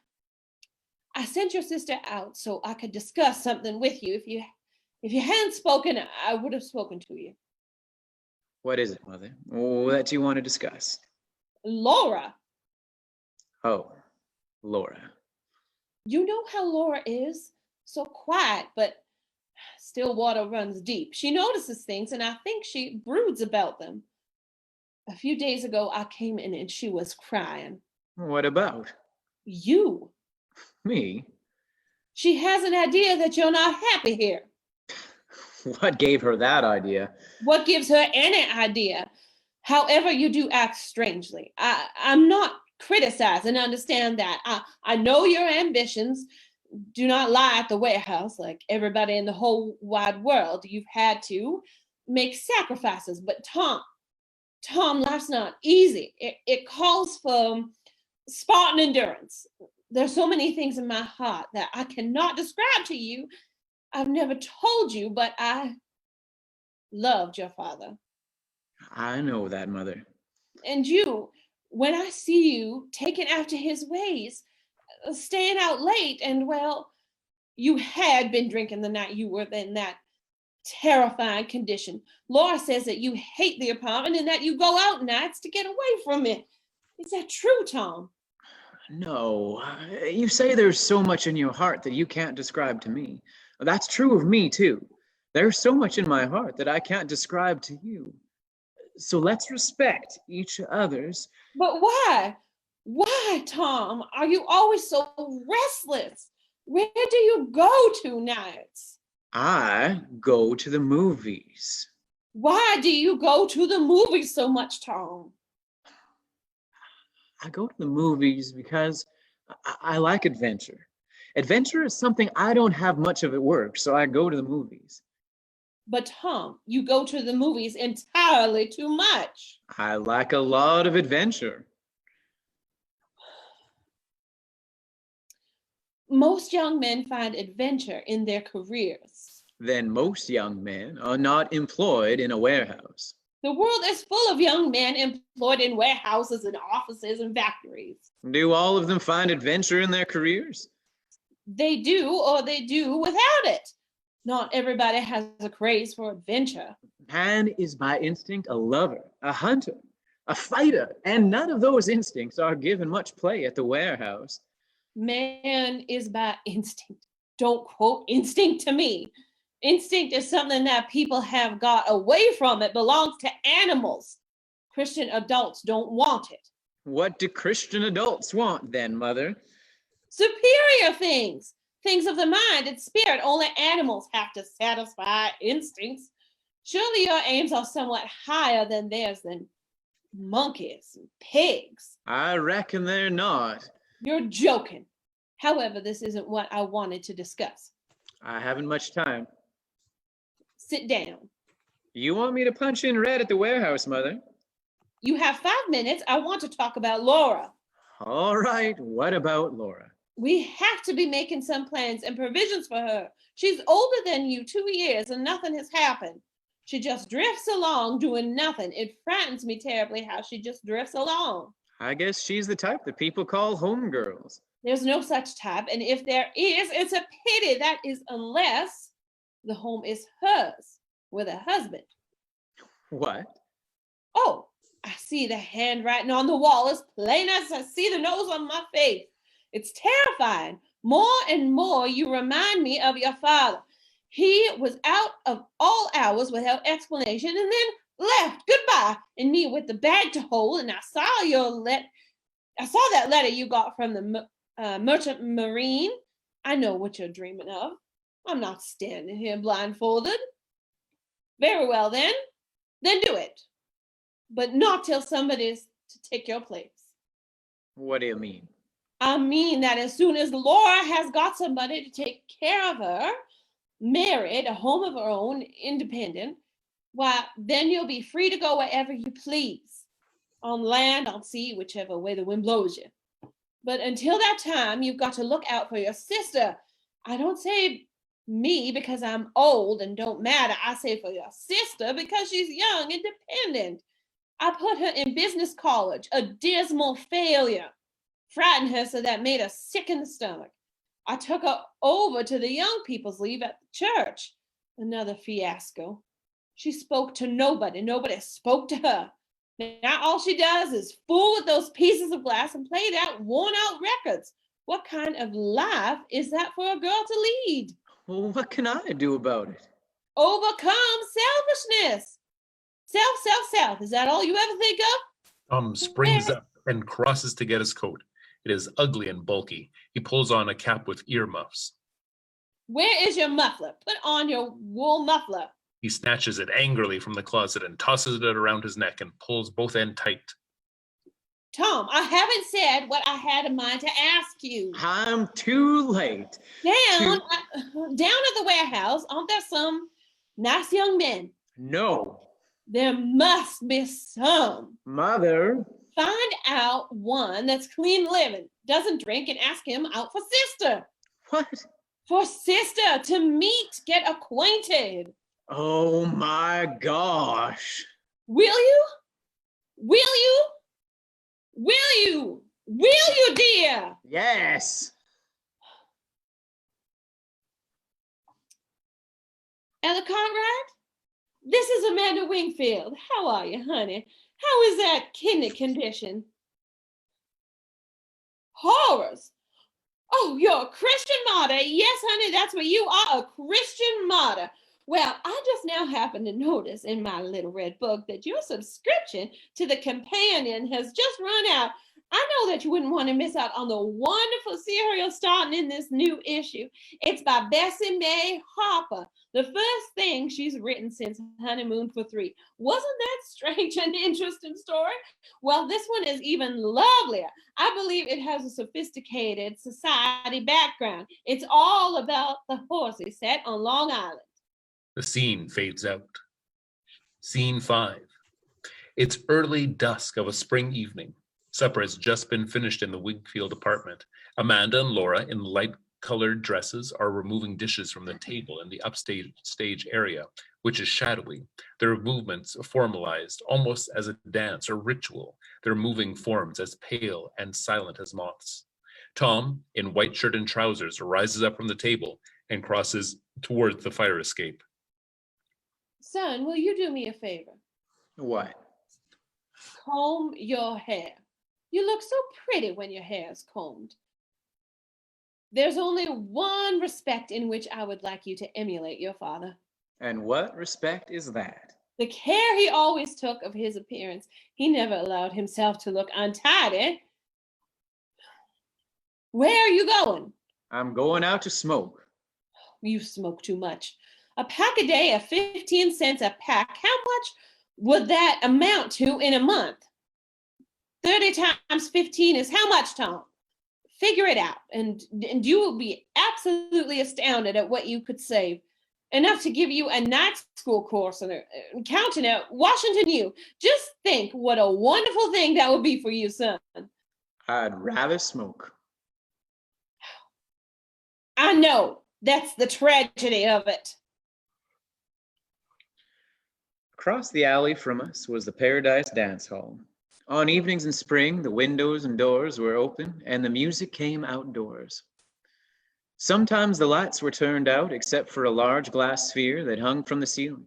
sent your sister out so I could discuss something with you. If you hadn't spoken, I would have spoken to you. What is it, Mother? What you want to discuss? Laura. Oh, Laura. You know how Laura is? So quiet, but still water runs deep. She notices things, and I think she broods about them. A few days ago, I came in and she was crying. What about? You. Me? She has an idea that you're not happy here. What gave her that idea? What gives her any idea? However, you do act strangely. I'm not criticizing, understand that. I know your ambitions do not lie at the warehouse like everybody in the whole wide world. You've had to make sacrifices, but Tom, life's not easy. It calls for Spartan endurance. There's so many things in my heart that I cannot describe to you. I've never told you, but I loved your father. I know that, Mother. And you, when I see you taking after his ways, staying out late, and well, you had been drinking the night you were in that terrifying condition. Laura says that you hate the apartment and that you go out nights to get away from it. Is that true, Tom? No, you say there's so much in your heart that you can't describe to me. That's true of me, too. There's so much in my heart that I can't describe to you. So let's respect each other's. But why? Why, Tom? Are you always so restless? Where do you go to nights? I go to the movies. Why do you go to the movies so much, Tom? I go to the movies because I like adventure. Adventure is something I don't have much of at work, so I go to the movies. But Tom, you go to the movies entirely too much. I like a lot of adventure. Most young men find adventure in their careers. Then most young men are not employed in a warehouse. The world is full of young men employed in warehouses and offices and factories. Do all of them find adventure in their careers? They do, or they do without it. Not everybody has a craze for adventure. Man is by instinct a lover, a hunter, a fighter, and none of those instincts are given much play at the warehouse. Man is by instinct. Don't quote instinct to me. Instinct is something that people have got away from. It belongs to animals. Christian adults don't want it. What do Christian adults want then, Mother? Superior things. Things of the mind and spirit only animals have to satisfy instincts. Surely your aims are somewhat higher than theirs than monkeys and pigs. I reckon they're not. You're joking. However, this isn't what I wanted to discuss. I haven't much time. Sit down. You want me to punch in red at the warehouse, Mother? You have 5 minutes. I want to talk about Laura. All right, what about Laura? We have to be making some plans and provisions for her. She's older than you 2 years and nothing has happened. She just drifts along doing nothing. It frightens me terribly how she just drifts along. I guess she's the type that people call homegirls. There's no such type, and if there is, it's a pity. That is unless the home is hers with a husband. What? Oh, I see the handwriting on the wall as plain as I see the nose on my face. It's terrifying. More and more you remind me of your father. He was out of all hours without explanation and then left. Goodbye. And me with the bag to hold. And I saw that letter you got from the merchant marine. I know what you're dreaming of. I'm not standing here blindfolded. Very well then. Then do it. But not till somebody's to take your place. What do you mean? I mean that as soon as Laura has got somebody to take care of her, married, a home of her own, independent, why, then you'll be free to go wherever you please. On land, on sea, whichever way the wind blows you. But until that time, you've got to look out for your sister. I don't say me because I'm old and don't matter. I say for your sister because she's young and dependent. I put her in business college, a dismal failure. Frightened her so that made her sick in the stomach. I took her over to the young people's leave at the church. Another fiasco. She spoke to nobody. Nobody spoke to her. Now all she does is fool with those pieces of glass and play out worn-out records. What kind of life is that for a girl to lead? Well, what can I do about it? Overcome selfishness. Self. Is that all you ever think of? Tom springs up and crosses to get his coat. It is ugly and bulky. He pulls on a cap with earmuffs. Where is your muffler? Put on your wool muffler. He snatches it angrily from the closet and tosses it around his neck and pulls both ends tight. Tom, I haven't said what I had in mind to ask you. I'm too late. Down at the warehouse, aren't there some nice young men? No. There must be some. Mother. Find out one that's clean living, doesn't drink, and ask him out for sister. What? For sister, to meet, get acquainted. Oh my gosh. Will you? Will you? Will you? Will you, dear? Yes. Ella Conrad? This is Amanda Wingfield. How are you, honey? How is that kidney condition? Horrors. Oh, you're a Christian martyr. Yes, honey, that's what you are, a Christian martyr. Well, I just now happen to notice in my little red book that your subscription to the companion has just run out. I know that you wouldn't want to miss out on the wonderful serial starting in this new issue. It's by Bessie Mae Harper, the first thing she's written since Honeymoon for Three. Wasn't that strange and interesting story? Well, this one is even lovelier. I believe it has a sophisticated society background. It's all about the horses set on Long Island. The scene fades out. Scene 5. It's early dusk of a spring evening. Supper has just been finished in the Wingfield apartment. Amanda and Laura, in light-colored dresses, are removing dishes from the table in the upstage area, which is shadowy. Their movements are formalized, almost as a dance or ritual, their moving forms as pale and silent as moths. Tom, in white shirt and trousers, rises up from the table and crosses towards the fire escape. Son, will you do me a favor? What? Comb your hair. You look so pretty when your hair is combed. There's only one respect in which I would like you to emulate your father. And what respect is that? The care he always took of his appearance. He never allowed himself to look untidy. Where are you going? I'm going out to smoke. You smoke too much. A pack a day of 15 cents a pack. How much would that amount to in a month? 30 times 15 is how much, Tom? Figure it out, and you will be absolutely astounded at what you could save. Enough to give you a night school course and counting at Washington U. Just think what a wonderful thing that would be for you, son. I'd rather smoke. I know. That's the tragedy of it. Across the alley from us was the Paradise Dance Hall. On evenings in spring, the windows and doors were open and the music came outdoors. Sometimes the lights were turned out except for a large glass sphere that hung from the ceiling.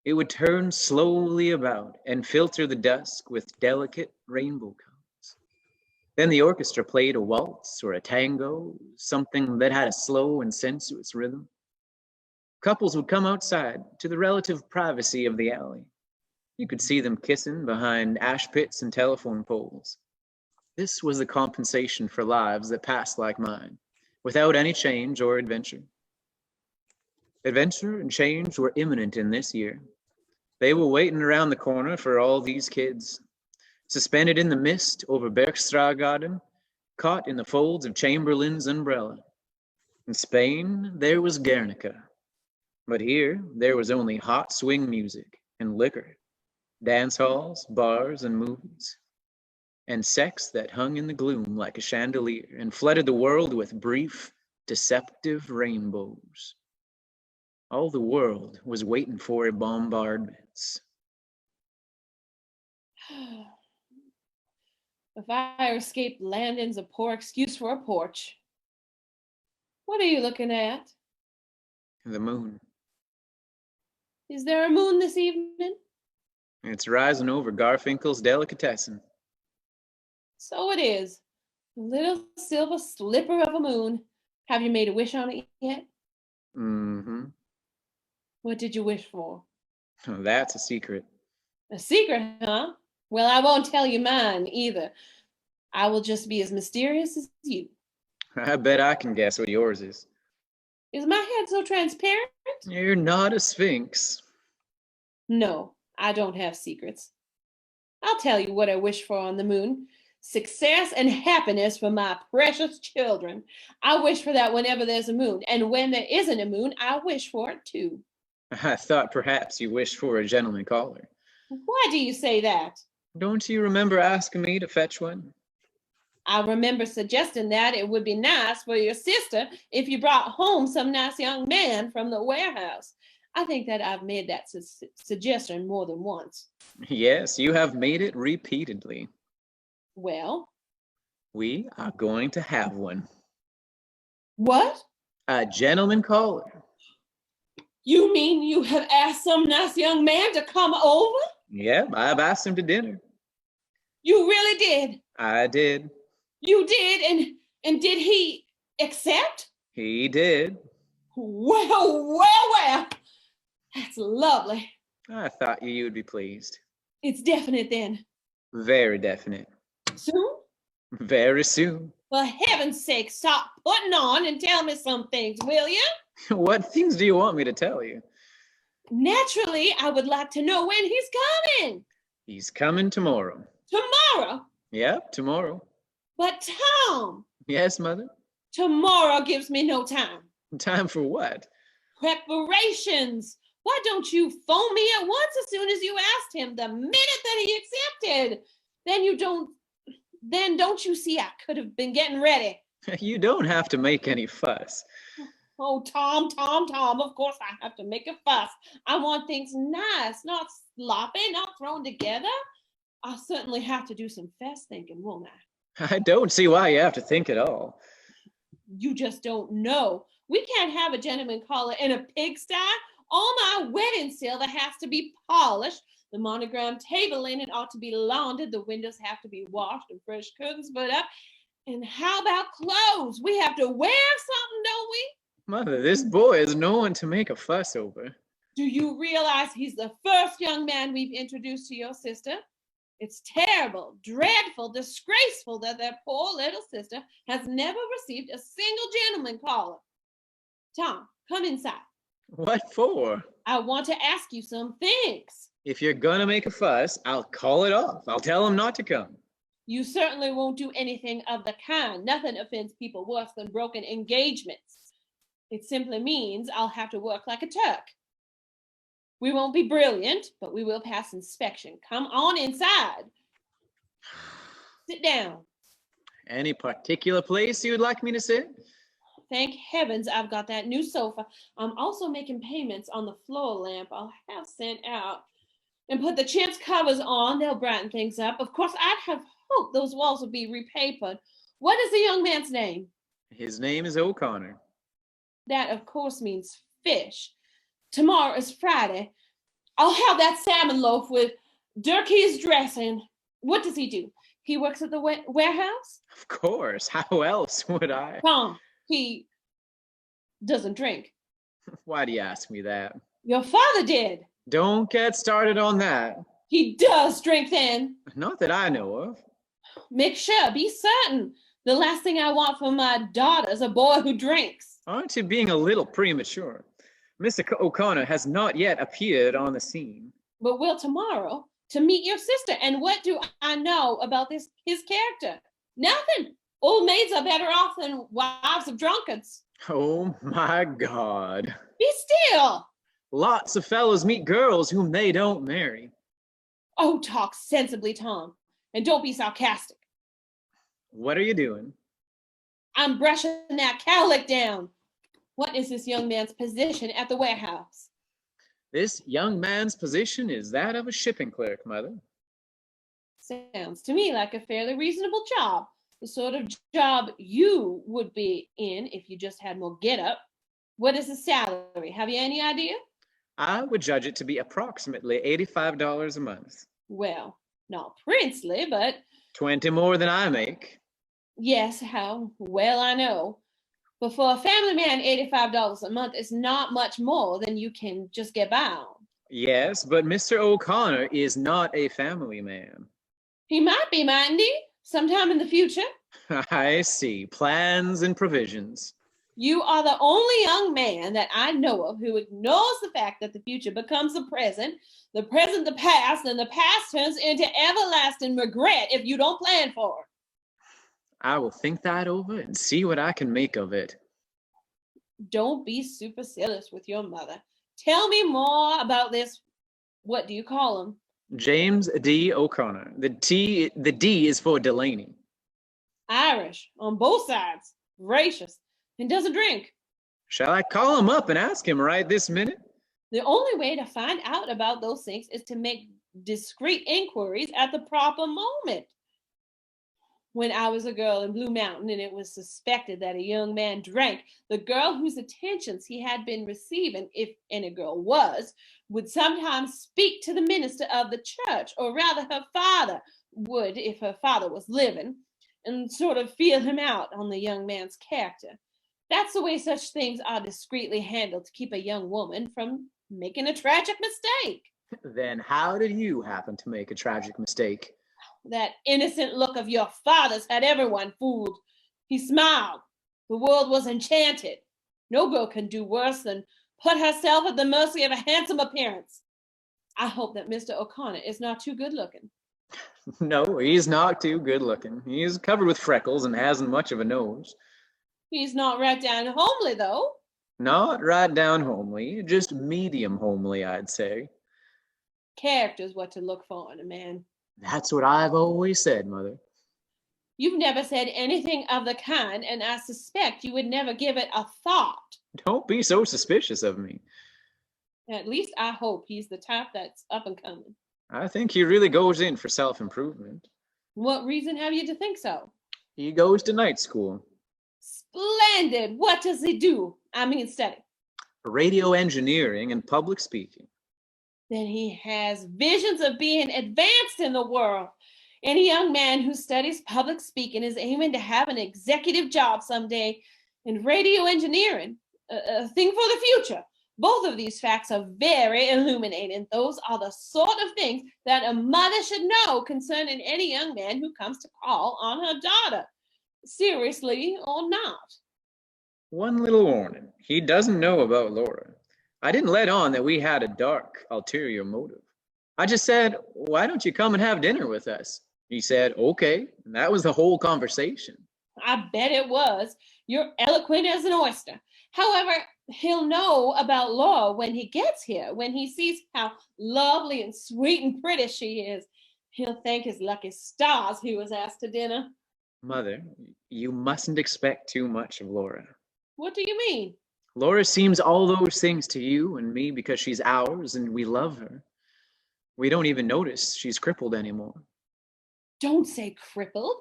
It would turn slowly about and filter the dusk with delicate rainbow colors. Then the orchestra played a waltz or a tango, something that had a slow and sensuous rhythm. Couples would come outside to the relative privacy of the alley. You could see them kissing behind ash pits and telephone poles. This was the compensation for lives that passed like mine, without any change or adventure. Adventure and change were imminent in this year. They were waiting around the corner for all these kids, suspended in the mist over Bergstragarden, caught in the folds of Chamberlain's umbrella. In Spain, there was Guernica. But here, there was only hot swing music and liquor, dance halls, bars, and movies, and sex that hung in the gloom like a chandelier and flooded the world with brief, deceptive rainbows. All the world was waiting for bombardments. The fire escape landing's a poor excuse for a porch. What are you looking at? The moon. Is there a moon this evening? It's rising over Garfinkel's delicatessen. So it is. A little silver slipper of a moon. Have you made a wish on it yet? Mm-hmm. What did you wish for? Oh, that's a secret. A secret, huh? Well, I won't tell you mine either. I will just be as mysterious as you. I bet I can guess what yours is. Is my head so transparent? You're not a sphinx. No, I don't have secrets. I'll tell you what I wish for on the moon. Success and happiness for my precious children. I wish for that whenever there's a moon. And when there isn't a moon, I wish for it too. I thought perhaps you wished for a gentleman caller. Why do you say that? Don't you remember asking me to fetch one? I remember suggesting that it would be nice for your sister if you brought home some nice young man from the warehouse. I think that I've made that suggestion more than once. Yes, you have made it repeatedly. Well? We are going to have one. What? A gentleman caller. You mean you have asked some nice young man to come over? Yep, I've asked him to dinner. You really did? I did. You did? And did he accept? He did. Well. That's lovely. I thought you would be pleased. It's definite then. Very definite. Soon? Very soon. For heaven's sake, stop putting on and tell me some things, will you? What things do you want me to tell you? Naturally, I would like to know when he's coming. He's coming tomorrow. Tomorrow? Yep, tomorrow. But Tom! Yes, Mother? Tomorrow gives me no time. Time for what? Preparations. Why don't you phone me at once as soon as you asked him the minute that he accepted? Then don't you see I could have been getting ready? You don't have to make any fuss. Oh, Tom, of course I have to make a fuss. I want things nice, not sloppy, not thrown together. I'll certainly have to do some fast thinking, won't I? I don't see why you have to think at all. You just don't know. We can't have a gentleman caller in a pigsty. All my wedding silver has to be polished. The monogram table linen ought to be laundered. The windows have to be washed and fresh curtains put up. And how about clothes? We have to wear something, don't we? Mother, this boy is no one to make a fuss over. Do you realize he's the first young man we've introduced to your sister? It's terrible, dreadful, disgraceful that their poor little sister has never received a single gentleman caller. Tom, come inside. What for? I want to ask you some things. If you're gonna make a fuss, I'll call it off. I'll tell him not to come. You certainly won't do anything of the kind. Nothing offends people worse than broken engagements. It simply means I'll have to work like a Turk. We won't be brilliant, but we will pass inspection. Come on inside. Sit down. Any particular place you'd like me to sit? Thank heavens I've got that new sofa. I'm also making payments on the floor lamp I'll have sent out. And put the chintz covers on. They'll brighten things up. Of course, I'd have hoped those walls would be repapered. What is the young man's name? His name is O'Connor. That, of course, means fish. Tomorrow is Friday. I'll have that salmon loaf with Durkee's dressing. What does he do? He works at the warehouse? Of course. How else would I? Tom, he doesn't drink. Why do you ask me that? Your father did. Don't get started on that. He does drink then. Not that I know of. Make sure, be certain. The last thing I want for my daughter is a boy who drinks. Aren't you being a little premature? Mr. O'Connor has not yet appeared on the scene. But will tomorrow to meet your sister. And what do I know about his character? Nothing. Old maids are better off than wives of drunkards. Oh my God. Be still. Lots of fellows meet girls whom they don't marry. Oh, talk sensibly, Tom. And don't be sarcastic. What are you doing? I'm brushing that cowlick down. What is this young man's position at the warehouse? This young man's position is that of a shipping clerk, Mother. Sounds to me like a fairly reasonable job. The sort of job you would be in if you just had more get-up. What is the salary? Have you any idea? I would judge it to be approximately $85 a month. Well, not princely, but 20 more than I make. yes, how well I know. But for a family man, $85 a month is not much more than you can just get by on. Yes, but Mr. O'Connor is not a family man. He might be, mightn't he? Sometime in the future. I see. Plans and provisions. You are the only young man that I know of who ignores the fact that the future becomes the present the past, and the past turns into everlasting regret if you don't plan for it. I will think that over and see what I can make of it. Don't be supercilious with your mother. Tell me more about this, what do you call him? James D. O'Connor. The D is for Delaney. Irish, on both sides, gracious, and doesn't drink. Shall I call him up and ask him right this minute? The only way to find out about those things is to make discreet inquiries at the proper moment. When I was a girl in Blue Mountain and it was suspected that a young man drank, the girl whose attentions he had been receiving, if any girl was, would sometimes speak to the minister of the church, or rather her father would, if her father was living, and sort of feel him out on the young man's character. That's the way such things are discreetly handled to keep a young woman from making a tragic mistake. Then how did you happen to make a tragic mistake? That innocent look of your father's had everyone fooled. He smiled. The world was enchanted. No girl can do worse than put herself at the mercy of a handsome appearance. I hope that Mr. O'Connor is not too good looking. No, he's not too good looking. He's covered with freckles and hasn't much of a nose. He's not right down homely, though. Not right down homely, just medium homely, I'd say. Character's what to look for in a man. That's what I've always said, Mother. You've never said anything of the kind, and I suspect you would never give it a thought. Don't be so suspicious of me. At least I hope he's the type that's up and coming. I think he really goes in for self-improvement. What reason have you to think so? He goes to night school. Splendid. What does he do? I mean, study. Radio engineering and public speaking. Then he has visions of being advanced in the world. Any young man who studies public speaking is aiming to have an executive job someday in radio engineering, a thing for the future. Both of these facts are very illuminating. Those are the sort of things that a mother should know concerning any young man who comes to call on her daughter, seriously or not. One little warning. He doesn't know about Laura. I didn't let on that we had a dark, ulterior motive. I just said, why don't you come and have dinner with us? He said, okay. And that was the whole conversation. I bet it was. You're eloquent as an oyster. However, he'll know about Laura when he gets here, when he sees how lovely and sweet and pretty she is. He'll thank his lucky stars he was asked to dinner. Mother, you mustn't expect too much of Laura. What do you mean? Laura seems all those things to you and me because she's ours and we love her. We don't even notice she's crippled anymore. Don't say crippled.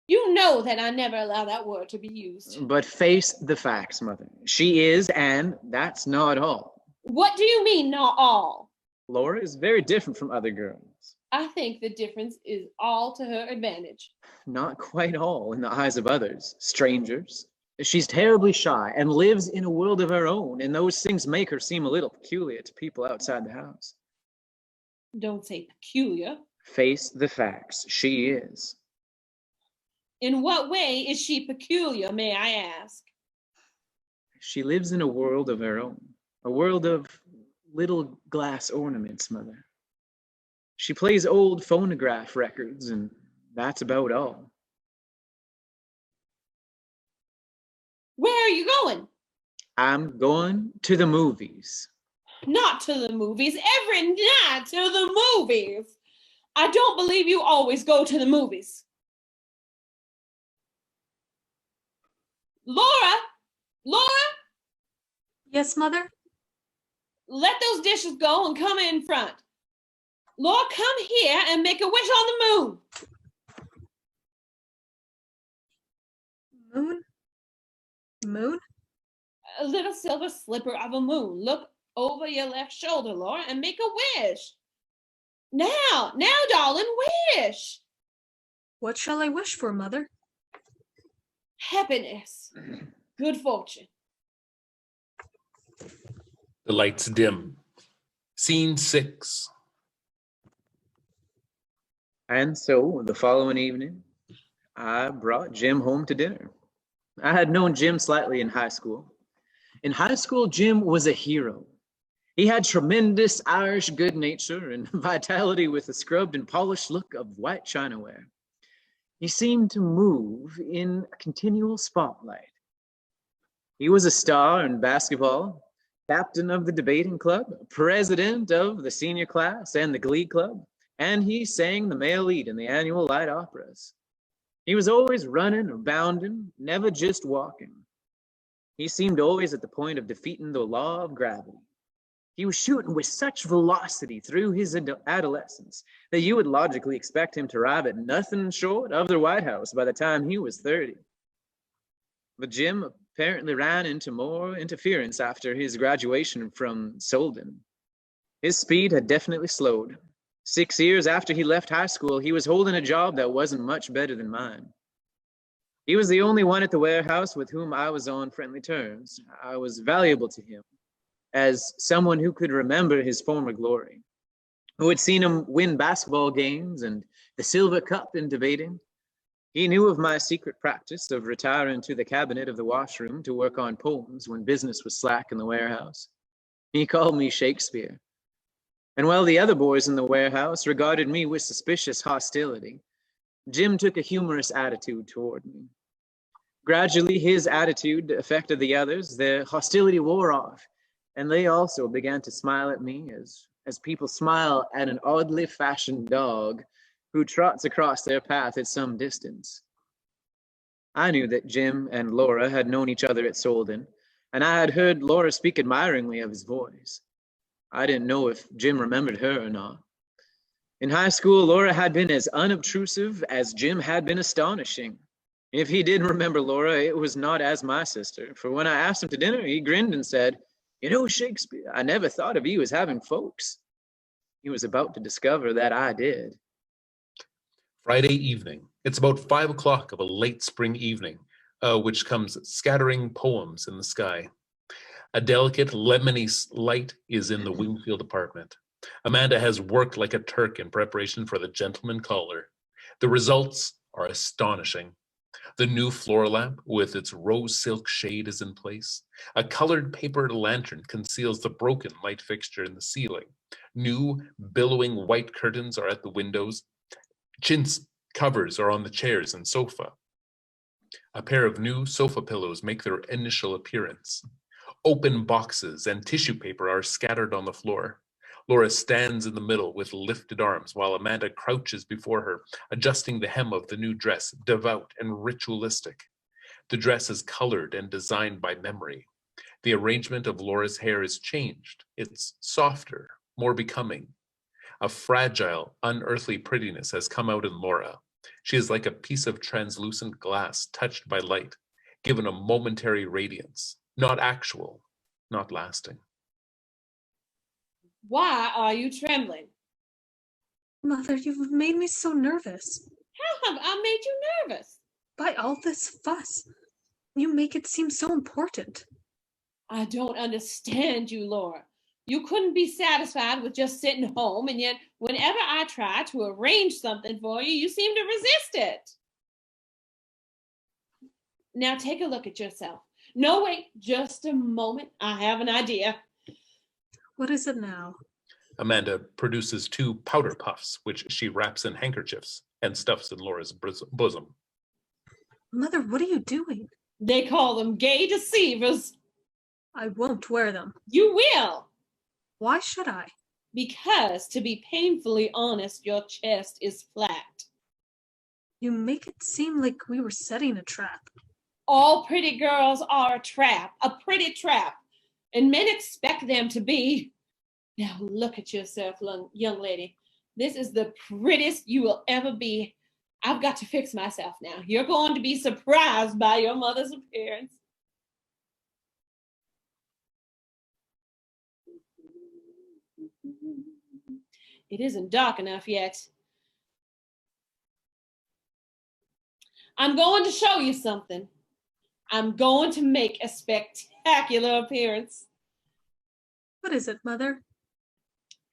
You know that I never allow that word to be used. But face the facts, Mother. She is, and that's not all. What do you mean, not all? Laura is very different from other girls. I think the difference is all to her advantage. Not quite all in the eyes of others, strangers. She's terribly shy and lives in a world of her own, and those things make her seem a little peculiar to people outside the house. Don't say peculiar. Face the facts. She is. In what way is she peculiar, may I ask? She lives in a world of her own, a world of little glass ornaments, Mother. She plays old phonograph records, and that's about all. Where are you going? I'm going to the movies. Not to the movies, every night to the movies. I don't believe you always go to the movies. Laura! Laura! Yes, Mother? Let those dishes go and come in front. Laura, come here and make a wish on the moon. Moon? Moon? A little silver slipper of a moon. Look over your left shoulder, Laura, and make a wish. Now, darling, wish. What shall I wish for, Mother? Happiness, good fortune. The lights dim. Scene 6. And so the following evening, I brought Jim home to dinner. I had known Jim slightly in high school. In high school, Jim was a hero. He had tremendous Irish good nature and vitality with a scrubbed and polished look of white chinaware. He seemed to move in a continual spotlight. He was a star in basketball, captain of the debating club, president of the senior class and the glee club, and he sang the male lead in the annual light operas. He was always running or bounding, never just walking. He seemed always at the point of defeating the law of gravity. He was shooting with such velocity through his adolescence that you would logically expect him to arrive at nothing short of the White House by the time he was 30. But Jim apparently ran into more interference after his graduation from Solden. His speed had definitely slowed. 6 years after he left high school, he was holding a job that wasn't much better than mine. He was the only one at the warehouse with whom I was on friendly terms. I was valuable to him as someone who could remember his former glory, who had seen him win basketball games and the Silver Cup in debating. He knew of my secret practice of retiring to the cabinet of the washroom to work on poems when business was slack in the warehouse. He called me Shakespeare. And while the other boys in the warehouse regarded me with suspicious hostility, Jim took a humorous attitude toward me. Gradually, his attitude affected the others. Their hostility wore off, and they also began to smile at me as people smile at an oddly fashioned dog who trots across their path at some distance. I knew that Jim and Laura had known each other at Solden, and I had heard Laura speak admiringly of his voice. I didn't know if Jim remembered her or not. In high school, Laura had been as unobtrusive as Jim had been astonishing. If he did remember Laura, it was not as my sister, for when I asked him to dinner, he grinned and said, "You know, Shakespeare, I never thought of you as having folks." He was about to discover that I did. Friday evening. It's about 5 o'clock of a late spring evening, which comes scattering poems in the sky. A delicate lemony light is in the Wingfield apartment. Amanda has worked like a Turk in preparation for the gentleman caller. The results are astonishing. The new floor lamp with its rose silk shade is in place. A colored paper lantern conceals the broken light fixture in the ceiling. New billowing white curtains are at the windows. Chintz covers are on the chairs and sofa. A pair of new sofa pillows make their initial appearance. Open boxes and tissue paper are scattered on the floor. Laura stands in the middle with lifted arms while Amanda crouches before her, adjusting the hem of the new dress, devout and ritualistic. The dress is colored and designed by memory. The arrangement of Laura's hair is changed. It's softer, more becoming. A fragile, unearthly prettiness has come out in Laura. She is like a piece of translucent glass touched by light, given a momentary radiance, not actual, not lasting. Why are you trembling? Mother, you've made me so nervous. How have I made you nervous? By all this fuss. You make it seem so important. I don't understand you, Laura. You couldn't be satisfied with just sitting home, and yet whenever I try to arrange something for you, you seem to resist it. Now take a look at yourself. No, wait, just a moment. I have an idea. What is it now? Amanda produces 2 powder puffs, which she wraps in handkerchiefs and stuffs in Laura's bosom. Mother, what are you doing? They call them gay deceivers. I won't wear them. You will. Why should I? Because, to be painfully honest, your chest is flat. You make it seem like we were setting a trap. All pretty girls are a trap, a pretty trap, and men expect them to be. Now look at yourself, young lady. This is the prettiest you will ever be. I've got to fix myself now. You're going to be surprised by your mother's appearance. It isn't dark enough yet. I'm going to show you something. I'm going to make a spectacular appearance. What is it, Mother?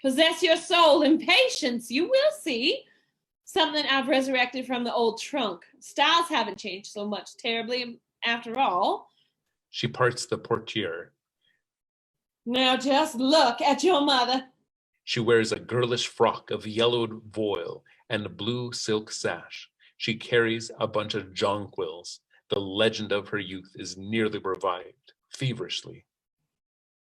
Possess your soul in patience. You will see. Something I've resurrected from the old trunk. Styles haven't changed so much terribly after all. She parts the portiere. Now just look at your mother. She wears a girlish frock of yellowed voile and a blue silk sash. She carries a bunch of jonquils. The legend of her youth is nearly revived, feverishly.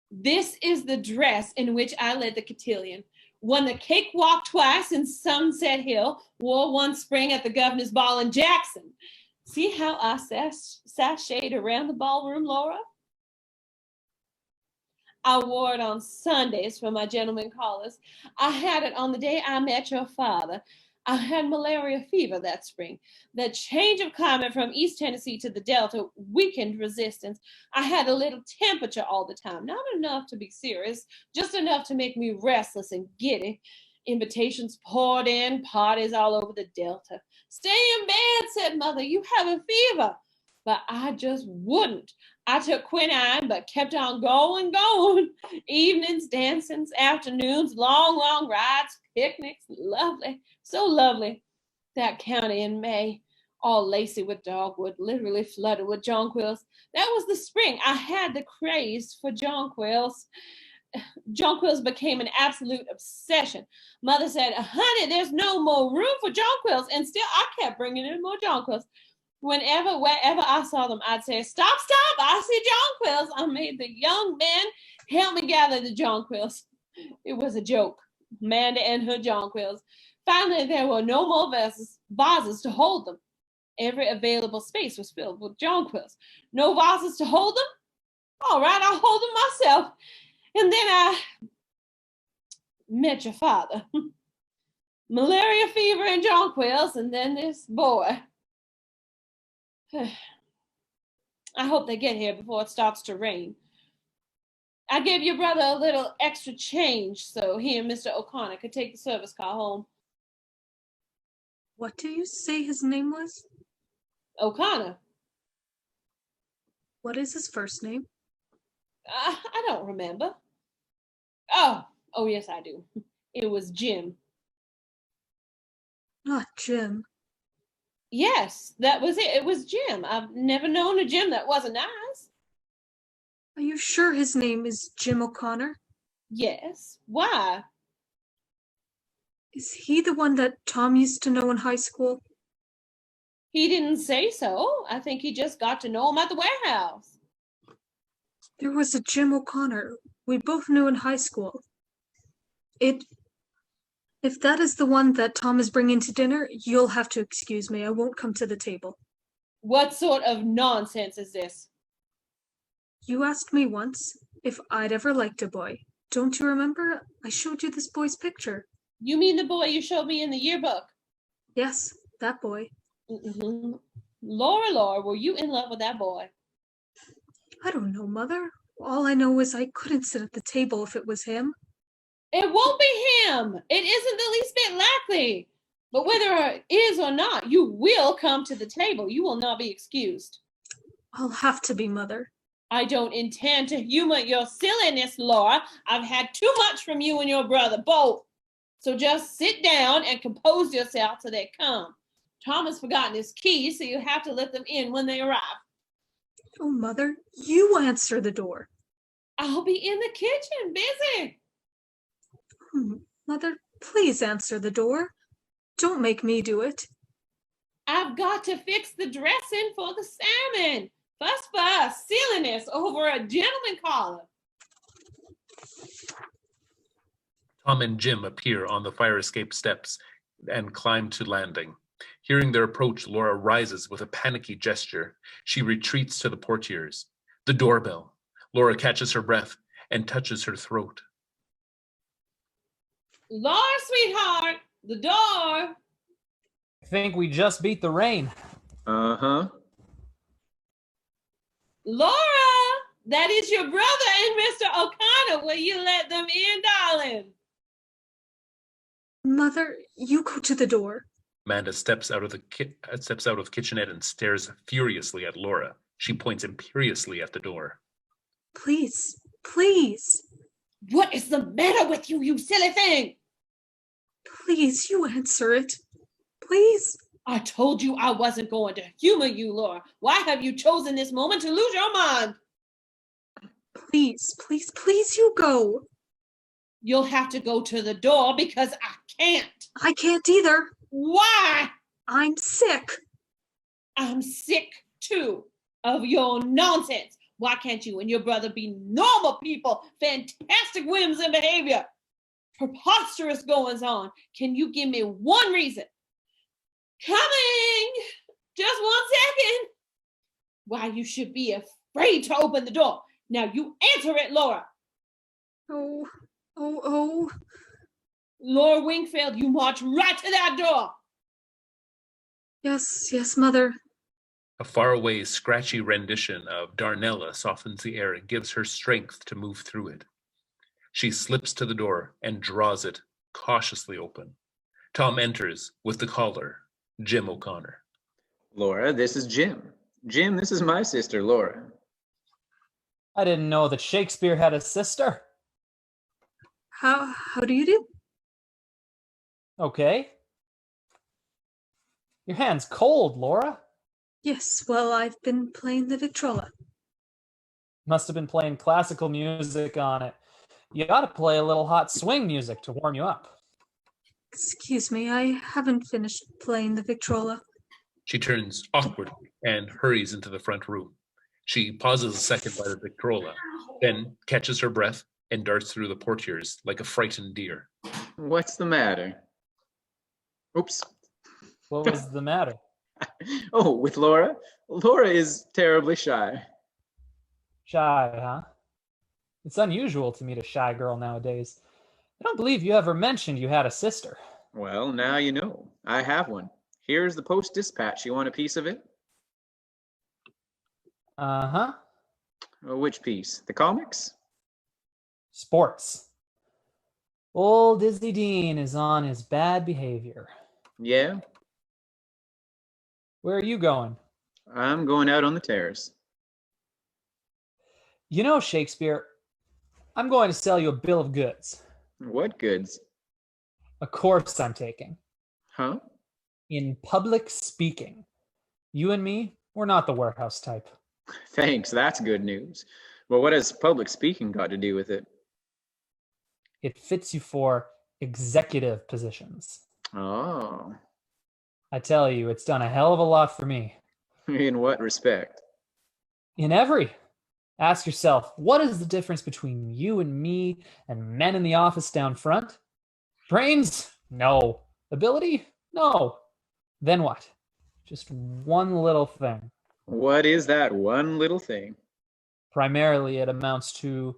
This is the dress in which I led the cotillion. Won the cakewalk twice in Sunset Hill. Wore one spring at the governor's ball in Jackson. See how I sashayed around the ballroom, Laura? I wore it on Sundays for my gentlemen callers. I had it on the day I met your father. I had malaria fever that spring. The change of climate from East Tennessee to the Delta weakened resistance. I had a little temperature all the time, not enough to be serious, just enough to make me restless and giddy. Invitations poured in, parties all over the Delta. Stay in bed, said Mother, you have a fever. But I just wouldn't. I took quinine, but kept on going. Evenings, dancings, afternoons, long rides, picnics, lovely, so lovely. That county in May, all lacy with dogwood, literally flooded with jonquils. That was the spring. I had the craze for jonquils. Jonquils became an absolute obsession. Mother said, honey, there's no more room for jonquils. And still I kept bringing in more jonquils. Wherever I saw them, I'd say, stop, I see jonquils. I made the young men help me gather the jonquils. It was a joke, Amanda and her jonquils. Finally, there were no more vases to hold them. Every available space was filled with jonquils. No vases to hold them? All right, I'll hold them myself. And then I met your father. Malaria fever and jonquils, and then this boy. I hope they get here before it starts to rain. I gave your brother a little extra change so he and Mr. O'Connor could take the service car home. What do you say his name was? O'Connor. What is his first name? I don't remember. Oh, yes, I do. It was Jim. Not Jim. Yes, that was it. It was Jim. I've never known a Jim that wasn't nice. Are you sure his name is Jim O'Connor? Yes. Why? Is he the one that Tom used to know in high school? He didn't say so. I think he just got to know him at the warehouse. There was a Jim O'Connor we both knew in high school. If that is the one that Tom is bringing to dinner, you'll have to excuse me. I won't come to the table. What sort of nonsense is this? You asked me once if I'd ever liked a boy. Don't you remember? I showed you this boy's picture. You mean the boy you showed me in the yearbook? Yes, that boy. Mm-hmm. Laura, were you in love with that boy? I don't know, Mother. All I know is I couldn't sit at the table if it was him. It won't be him. It isn't the least bit likely. But whether it is or not, you will come to the table. You will not be excused. I'll have to be, Mother. I don't intend to humor your silliness, Laura. I've had too much from you and your brother, both. So just sit down and compose yourself till they come. Tom has forgotten his keys, so you have to let them in when they arrive. Oh, Mother, you answer the door. I'll be in the kitchen, busy. Mother, please answer the door. Don't make me do it. I've got to fix the dressing for the salmon. Fuss, silliness over a gentleman caller. Tom and Jim appear on the fire escape steps and climb to landing. Hearing their approach, Laura rises with a panicky gesture. She retreats to the portieres. The doorbell. Laura catches her breath and touches her throat. Laura, sweetheart, the door. I think we just beat the rain. Uh-huh. Laura, that is your brother and Mr. O'Connor. Will you let them in, darling? Mother, you go to the door. Amanda steps out of kitchenette and stares furiously at Laura. She points imperiously at the door. Please, please. What is the matter with you, you silly thing? Please, you answer it. Please. I told you I wasn't going to humor you, Laura. Why have you chosen this moment to lose your mind? Please, please, please, you go. You'll have to go to the door because I can't. I can't either. Why? I'm sick. I'm sick, too, of your nonsense. Why can't you and your brother be normal people? Fantastic whims and behavior. Preposterous goings on. Can you give me one reason? Coming! Just 1 second. Why you should be afraid to open the door. Now you answer it, Laura. Oh. Laura Wingfield, you march right to that door. Yes, Mother. A faraway, scratchy rendition of Darnella softens the air and gives her strength to move through it. She slips to the door and draws it cautiously open. Tom enters with the caller, Jim O'Connor. Laura, this is Jim. Jim, this is my sister, Laura. I didn't know that Shakespeare had a sister. How do you do? Okay. Your hand's cold, Laura. Yes, well, I've been playing the Victrola. Must have been playing classical music on it. You ought to play a little hot swing music to warm you up. Excuse me, I haven't finished playing the Victrola. She turns awkwardly and hurries into the front room. She pauses a second by the Victrola, then catches her breath and darts through the portieres like a frightened deer. What's the matter? Oops. What was the matter? Oh, with Laura? Laura is terribly shy. Shy, huh? It's unusual to meet a shy girl nowadays. I don't believe you ever mentioned you had a sister. Well, now you know. I have one. Here's the Post-Dispatch. You want a piece of it? Uh-huh. Which piece? The comics? Sports. Old Izzy Dean is on his bad behavior. Yeah, Where are you going? I'm going out on the terrace. You know, Shakespeare, I'm going to sell you a bill of goods. What goods? A course I'm taking. Huh? In public speaking. You and me, we're not the warehouse type. Thanks, that's good news. Well, what has public speaking got to do with it? It fits you for executive positions. Oh, I tell you, it's done a hell of a lot for me. in what respect? In every. Ask yourself, what is the difference between you and me and men in the office down front? Brains? No. Ability? No. Then what? Just one little thing. What is that one little thing? Primarily, it amounts to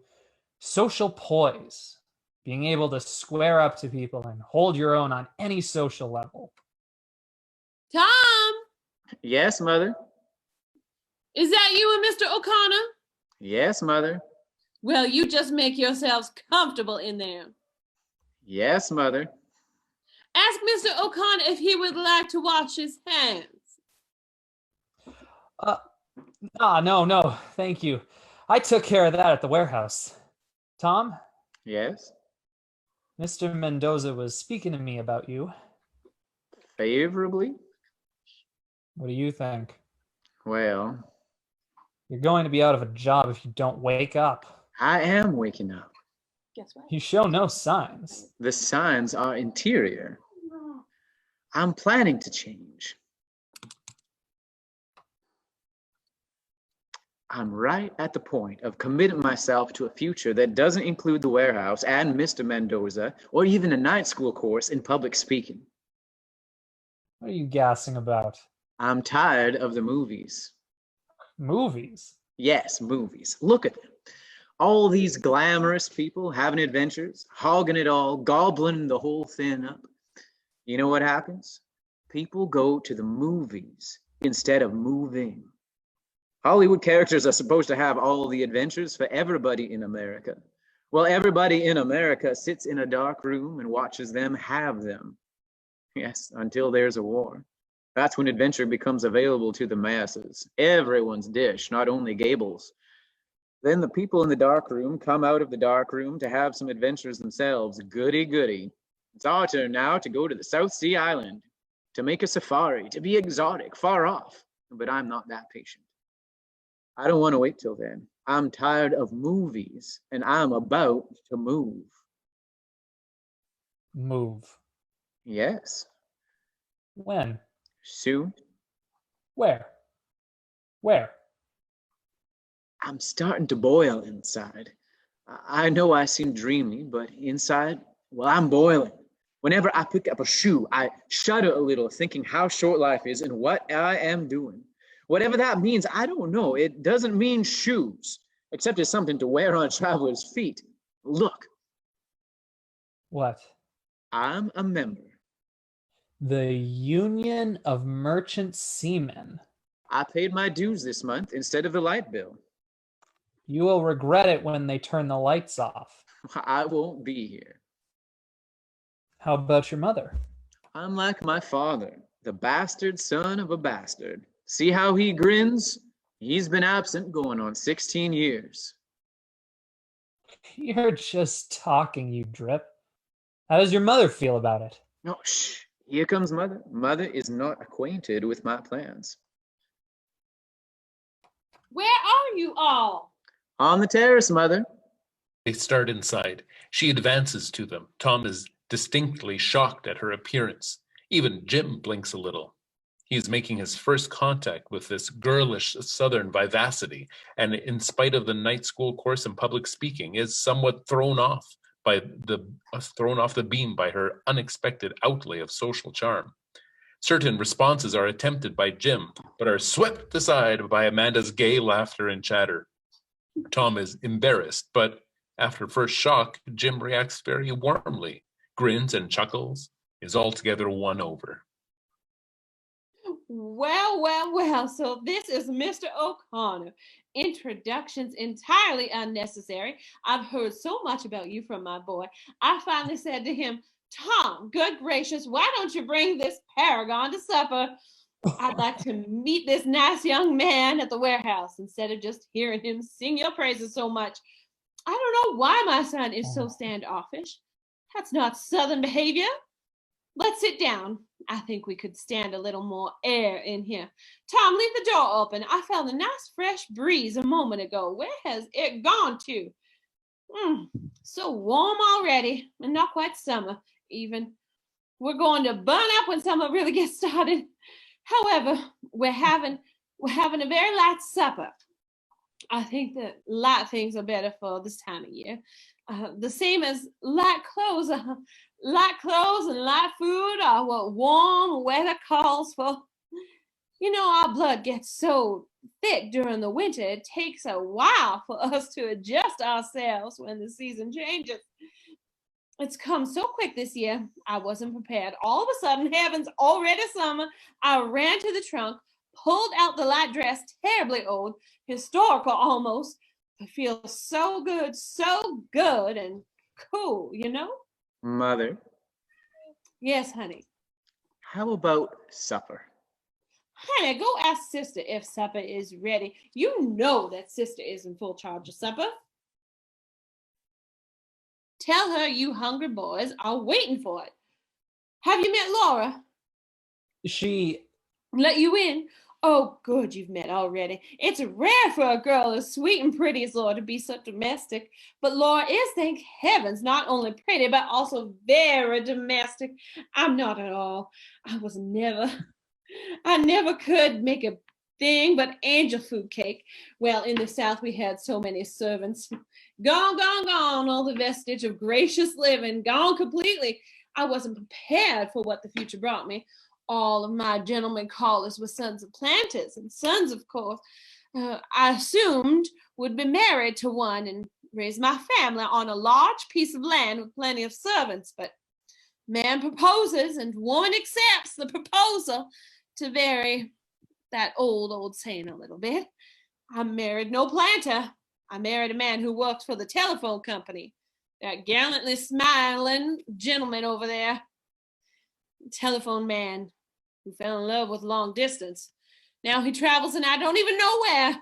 social poise, being able to square up to people and hold your own on any social level. Tom, Yes, Mother. is that you and Mr. O'Connor? Yes, Mother. Well, you just make yourselves comfortable in there. Yes, Mother. Ask Mr. O'Connor if he would like to wash his hands. No, thank you. I took care of that at the warehouse. Tom, Yes. Mr. Mendoza was speaking to me about you. Favorably? What do you think? Well, You're going to be out of a job if you don't wake up. I am waking up. Guess what? You show no signs. The signs are interior. I'm planning to change. I'm right at the point of committing myself to a future that doesn't include the warehouse and Mr. Mendoza, or even a night school course in public speaking. What are you gassing about? I'm tired of the movies. Movies? Yes, movies. Look at them. All these glamorous people having adventures, hogging it all, gobbling the whole thing up. You know what happens? People go to the movies instead of moving. Hollywood characters are supposed to have all the adventures for everybody in America. Well, everybody in America sits in a dark room and watches them have them. Yes, until there's a war. That's when adventure becomes available to the masses. Everyone's dish, not only Gable's. Then the people in the dark room come out of the dark room to have some adventures themselves. Goody, goody. It's our turn now to go to the South Sea Island, to make a safari, to be exotic, far off. But I'm not that patient. I don't want to wait till then. I'm tired of movies, and I'm about to move. Move. Yes, When? soon. Where? Where? I'm starting to boil inside. I know I seem dreamy, but inside, well, I'm boiling. Whenever I pick up a shoe, I shudder a little, thinking how short life is and what I am doing. Whatever that means, I don't know. It doesn't mean shoes, except it's something to wear on travelers' feet. Look, What? I'm a member. The Union of Merchant Seamen. I paid my dues this month instead of the light bill. You will regret it when they turn the lights off. I won't be here. How about your mother? I'm like my father, the bastard son of a bastard. See how he grins? He's been absent going on 16 years. You're just talking, you drip. How does your mother feel about it? No, shh. Here comes Mother. Mother is not acquainted with my plans. Where are you all? On the terrace, Mother. They start inside. She advances to them. Tom is distinctly shocked at her appearance. Even Jim blinks a little. He is making his first contact with this girlish southern vivacity, and in spite of the night school course in public speaking, is somewhat thrown off the beam by her unexpected outlay of social charm. Certain responses are attempted by Jim, but are swept aside by Amanda's gay laughter and chatter. Tom is embarrassed, but after first shock, Jim reacts very warmly, grins and chuckles, is altogether won over. Well, so this is Mr. O'Connor. Introductions entirely unnecessary. I've heard so much about you from my boy. I finally said to him, Tom, good gracious, why don't you bring this paragon to supper? I'd like to meet this nice young man at the warehouse instead of just hearing him sing your praises so much. I don't know why my son is so standoffish. That's not Southern behavior. Let's sit down. I think we could stand a little more air in here. Tom, leave the door open. I felt a nice fresh breeze a moment ago. Where has it gone to? So warm already, and not quite summer, even. We're going to burn up when summer really gets started. However, we're having a very light supper. I think that light things are better for this time of year. The same as light clothes. Light clothes and light food are what warm weather calls for. You know, our blood gets so thick during the winter, it takes a while for us to adjust ourselves when the season changes. It's come so quick this year, I wasn't prepared. All of a sudden, heaven's already summer. I ran to the trunk, pulled out the light dress, terribly old, historical almost, but feels so good and cool, you know? Mother, Yes, honey. how about supper? Honey, go ask sister if supper is ready. You know that sister is in full charge of supper. Tell her you hungry boys are waiting for it. Have you met Laura? She Let you in? Oh, good, you've met already. It's rare for a girl as sweet and pretty as Laura to be so domestic. But Laura is, thank heavens, not only pretty, but also very domestic. I'm not at all. I never could make a thing but angel food cake. Well, in the South, we had so many servants. Gone, gone, gone, all the vestige of gracious living, gone completely. I wasn't prepared for what the future brought me. All of my gentlemen callers were sons of planters, and sons, of course, I assumed would be married to one and raise my family on a large piece of land with plenty of servants. But man proposes and woman accepts the proposal, to vary that old saying a little bit. I married no planter. I married a man who works for the telephone company. That gallantly smiling gentleman over there. Telephone man who fell in love with long distance. Now he travels and I don't even know where.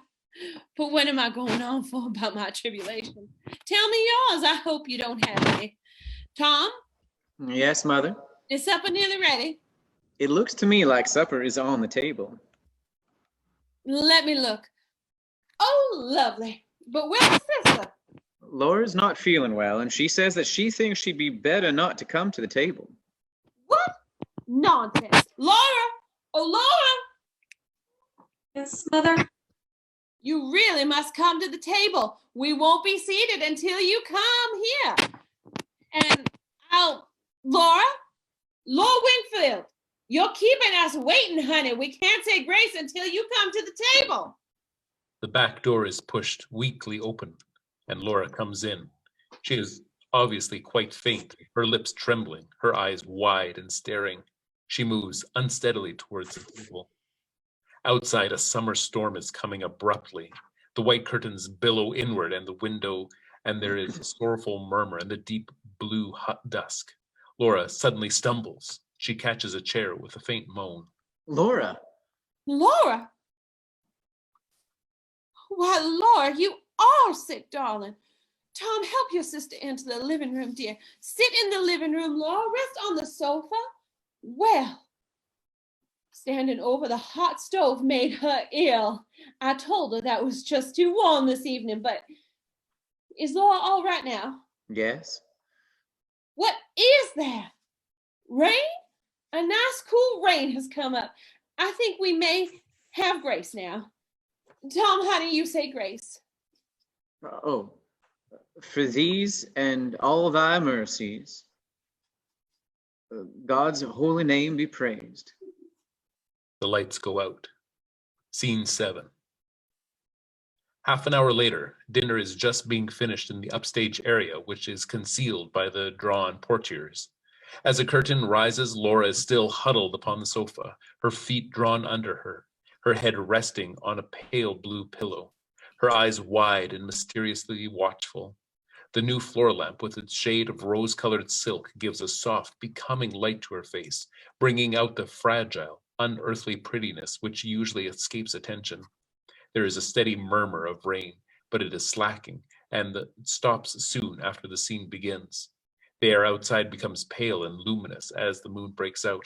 But what am I going on for about my tribulation? Tell me yours. I hope you don't have any. Tom? Yes, Mother? Is supper nearly ready? It looks to me like supper is on the table. Let me look. Oh, lovely. But where's sister? Laura's not feeling well, and she says that she thinks she'd be better not to come to the table. What? Nonsense. Laura! Oh, Laura! Yes, Mother? You really must come to the table. We won't be seated until you come here. And Laura Wingfield, you're keeping us waiting, honey. We can't say grace until you come to the table. The back door is pushed weakly open, and Laura comes in. She is obviously quite faint, her lips trembling, her eyes wide and staring. She moves unsteadily towards the table. Outside, a summer storm is coming abruptly. The white curtains billow inward and the window, and there is a sorrowful murmur in the deep blue hot dusk. Laura suddenly stumbles. She catches a chair with a faint moan. Laura! Laura! Why, Laura, you are sick, darling. Tom, help your sister into the living room, dear. Sit in the living room, Laura. Rest on the sofa. Well, standing over the hot stove made her ill. I told her that was just too warm this evening, but is Laura all right now? Yes? What is that? Rain? A nice cool rain has come up. I think we may have grace now. Tom, honey, you say grace. Oh, for these and all thy mercies, God's holy name be praised. The lights go out. Scene 7. Half an hour later, dinner is just being finished in the upstage area, which is concealed by the drawn portieres. As the curtain rises, Laura is still huddled upon the sofa, her feet drawn under her, her head resting on a pale blue pillow, her eyes wide and mysteriously watchful. The new floor lamp with its shade of rose-colored silk gives a soft, becoming light to her face, bringing out the fragile, unearthly prettiness which usually escapes attention. There is a steady murmur of rain, but it is slacking, and stops soon after the scene begins. The air outside becomes pale and luminous as the moon breaks out.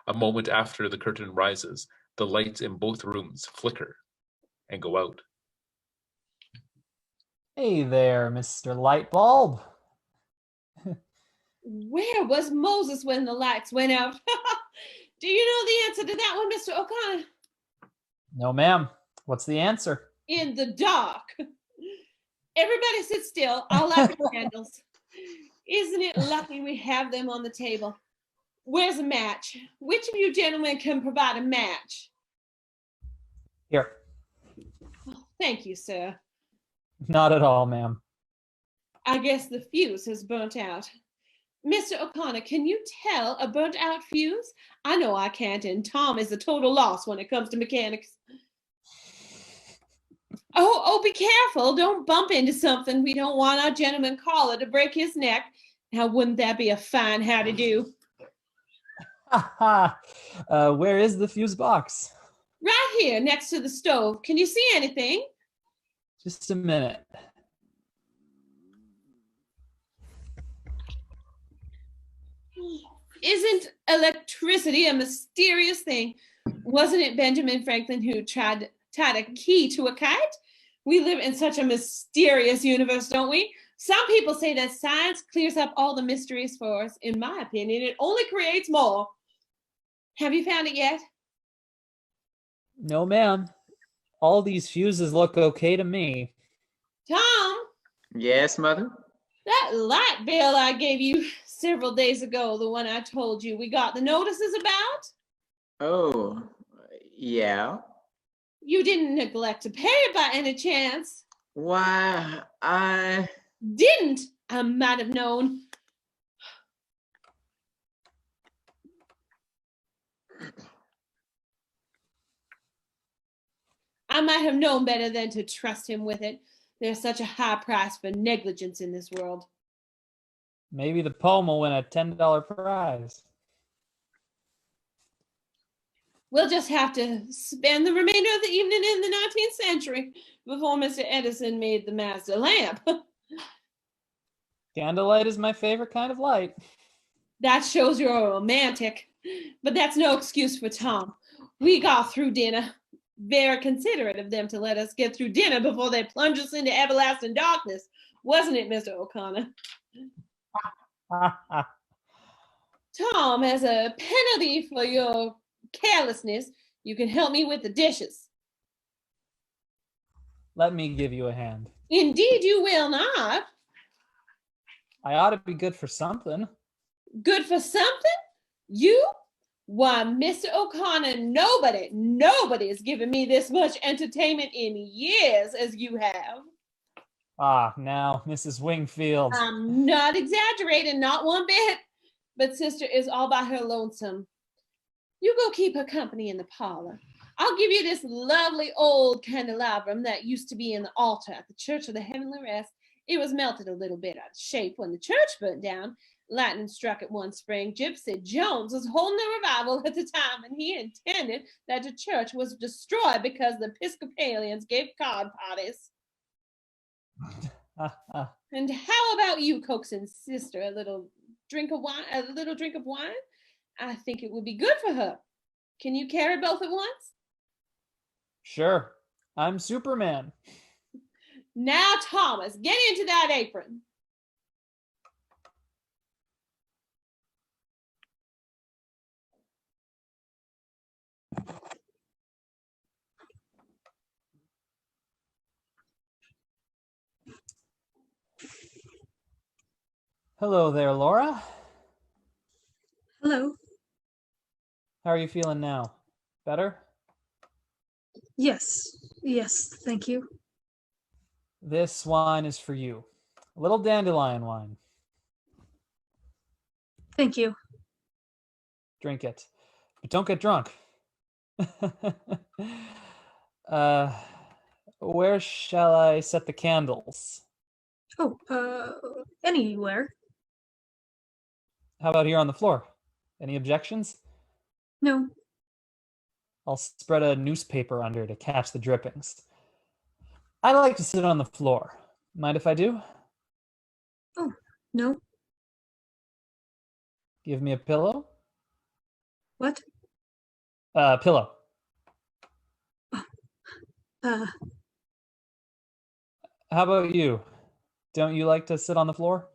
A moment after the curtain rises, the lights in both rooms flicker and go out. Hey there, Mr. Lightbulb. Where was Moses when the lights went out? Do you know the answer to that one, Mr. O'Connor? No, ma'am. What's the answer? In the dark. Everybody sit still. I'll light the candles. Isn't it lucky we have them on the table? Where's a match? Which of you gentlemen can provide a match? Here. Oh, thank you, sir. Not at all, ma'am. I guess the fuse has burnt out. Mr. O'Connor, can you tell a burnt out fuse? I know I can't, and Tom is a total loss when it comes to mechanics. Oh, be careful. Don't bump into something. We don't want our gentleman caller to break his neck. Now, wouldn't that be a fine how-to-do? Where is the fuse box? Right here, next to the stove. Can you see anything? Just a minute. Isn't electricity a mysterious thing? Wasn't it Benjamin Franklin who tied a key to a kite? We live in such a mysterious universe, don't we? Some people say that science clears up all the mysteries for us. In my opinion, it only creates more. Have you found it yet? No, ma'am. All these fuses look okay to me. Tom, Yes, Mother? that light bill I gave you several days ago, the one I told you we got the notices about? Oh, yeah. You didn't neglect to pay it by any chance. Why, I... Didn't? I might have known. I might have known better than to trust him with it. There's such a high price for negligence in this world. Maybe the poem will win a $10 prize. We'll just have to spend the remainder of the evening in the 19th century before Mr. Edison made the master lamp. Candlelight is my favorite kind of light. That shows you're a romantic, but that's no excuse for Tom. We got through dinner. Very considerate of them to let us get through dinner before they plunge us into everlasting darkness. Wasn't it, Mr. O'Connor? Tom, as a penalty for your carelessness, you can help me with the dishes. Let me give you a hand. Indeed, you will not. I ought to be good for something. Good for something? You? Why, Mr. O'Connor, nobody has given me this much entertainment in years as you have. Ah, now, Mrs. Wingfield. I'm not exaggerating, not one bit. But sister is all by her lonesome. You go keep her company in the parlor. I'll give you this lovely old candelabrum that used to be in the altar at the Church of the Heavenly Rest. It was melted a little bit out of shape when the church burnt down. Lightning struck it one spring. Gypsy Jones was holding a revival at the time, and he intended that the church was destroyed because the Episcopalians gave card parties. And how about you coaxing sister a little drink of wine? I think it would be good for her. Can you carry both at once? Sure, I'm Superman. Now, Thomas, get into that apron. Hello there, Laura. Hello. How are you feeling now? Better? Yes, thank you. This wine is for you. A little dandelion wine. Thank you. Drink it. But don't get drunk. Where shall I set the candles? Oh, anywhere. How about here on the floor? Any objections? No. I'll spread a newspaper under to catch the drippings. I like to sit on the floor. Mind if I do? Oh, no. Give me a pillow? What? Pillow. Uh, How about you? Don't you like to sit on the floor?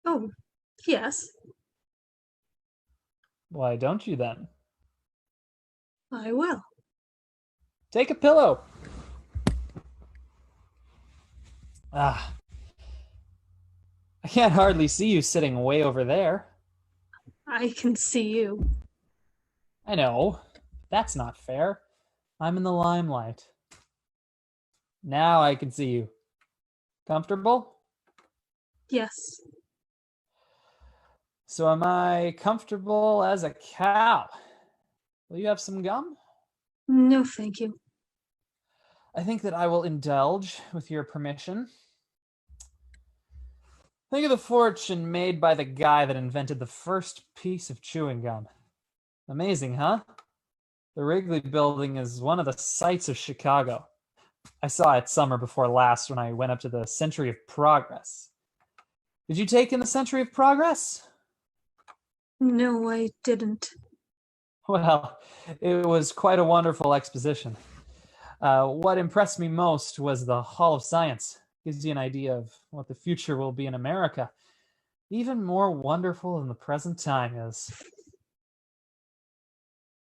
oh, yes, Why don't you then? I will. Take a pillow. Ah, I can't hardly see you sitting way over there. I can see you. I know. That's not fair. I'm in the limelight. Now I can see you. Comfortable? Yes. So am I comfortable as a cow? Will you have some gum? No, thank you. I think that I will indulge with your permission. Think of the fortune made by the guy that invented the first piece of chewing gum. Amazing, huh? The Wrigley Building is one of the sights of Chicago. I saw it summer before last when I went up to the Century of Progress. Did you take in the Century of Progress? No, I didn't. Well, it was quite a wonderful exposition. What impressed me most was the Hall of Science. Gives you an idea of what the future will be in America. Even more wonderful than the present time is.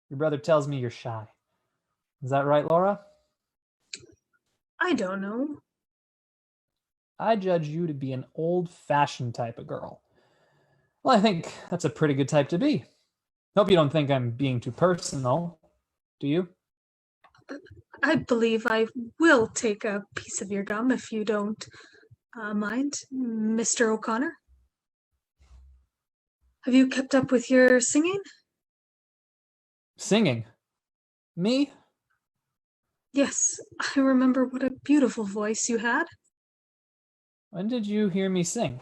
Your brother tells me you're shy. Is that right, Laura? I don't know. I judge you to be an old-fashioned type of girl. Well, I think that's a pretty good type to be. Hope you don't think I'm being too personal. Do you? I believe I will take a piece of your gum if you don't mind, Mr. O'Connor. Have you kept up with your singing? Singing? Me? Yes, I remember what a beautiful voice you had. When did you hear me sing?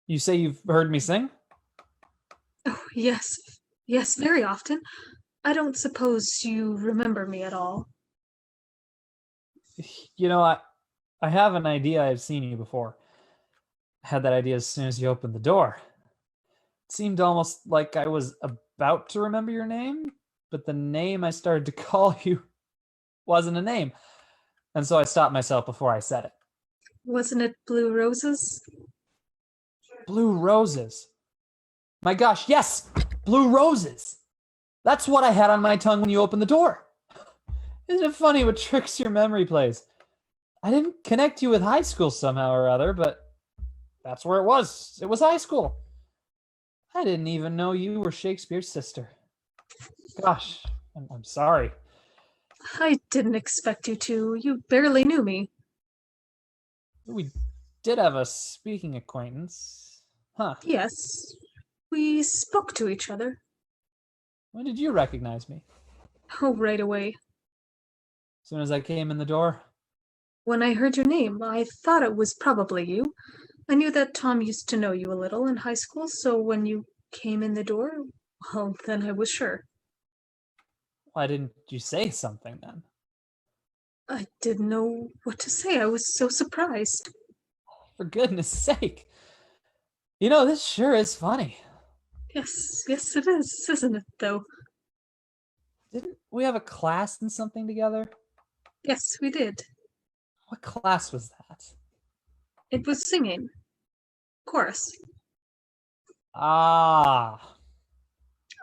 You say you've heard me sing? Oh, yes, yes, very often. I don't suppose you remember me at all. You know, I have an idea I've seen you before. I had that idea as soon as you opened the door. It seemed almost like I was about to remember your name, but the name I started to call you wasn't a name. And so I stopped myself before I said it. Wasn't it Blue Roses? Blue roses. My gosh, yes! Blue roses! That's what I had on my tongue when you opened the door. Isn't it funny what tricks your memory plays? I didn't connect you with high school somehow or other, but that's where it was. It was high school. I didn't even know you were Shakespeare's sister. Gosh, I'm sorry. I didn't expect you to. You barely knew me. We did have a speaking acquaintance. Huh. Yes, we spoke to each other. When did you recognize me? Oh, right away. As soon as I came in the door? When I heard your name, I thought it was probably you. I knew that Tom used to know you a little in high school, so when you came in the door, well, then I was sure. Why didn't you say something then? I didn't know what to say. I was so surprised. For goodness sake. You know, this sure is funny. Yes, yes, it is, isn't it, though? Didn't we have a class in something together? Yes, we did. What class was that? It was singing. Chorus. Ah,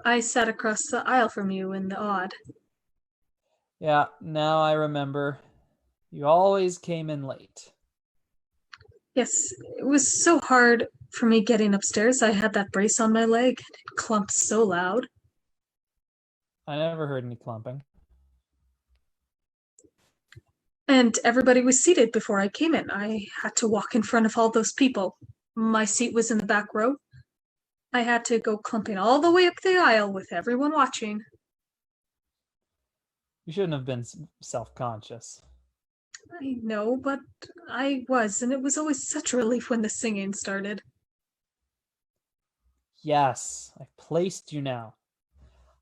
I sat across the aisle from you in the odd. yeah, now I remember. You always came in late. Yes, it was so hard for me getting upstairs. I had that brace on my leg, and it clumped so loud. I never heard any clumping. And everybody was seated before I came in. I had to walk in front of all those people. My seat was in the back row. I had to go clumping all the way up the aisle with everyone watching. You shouldn't have been self-conscious. I know, but I was, and it was always such a relief when the singing started. Yes, I've placed you now.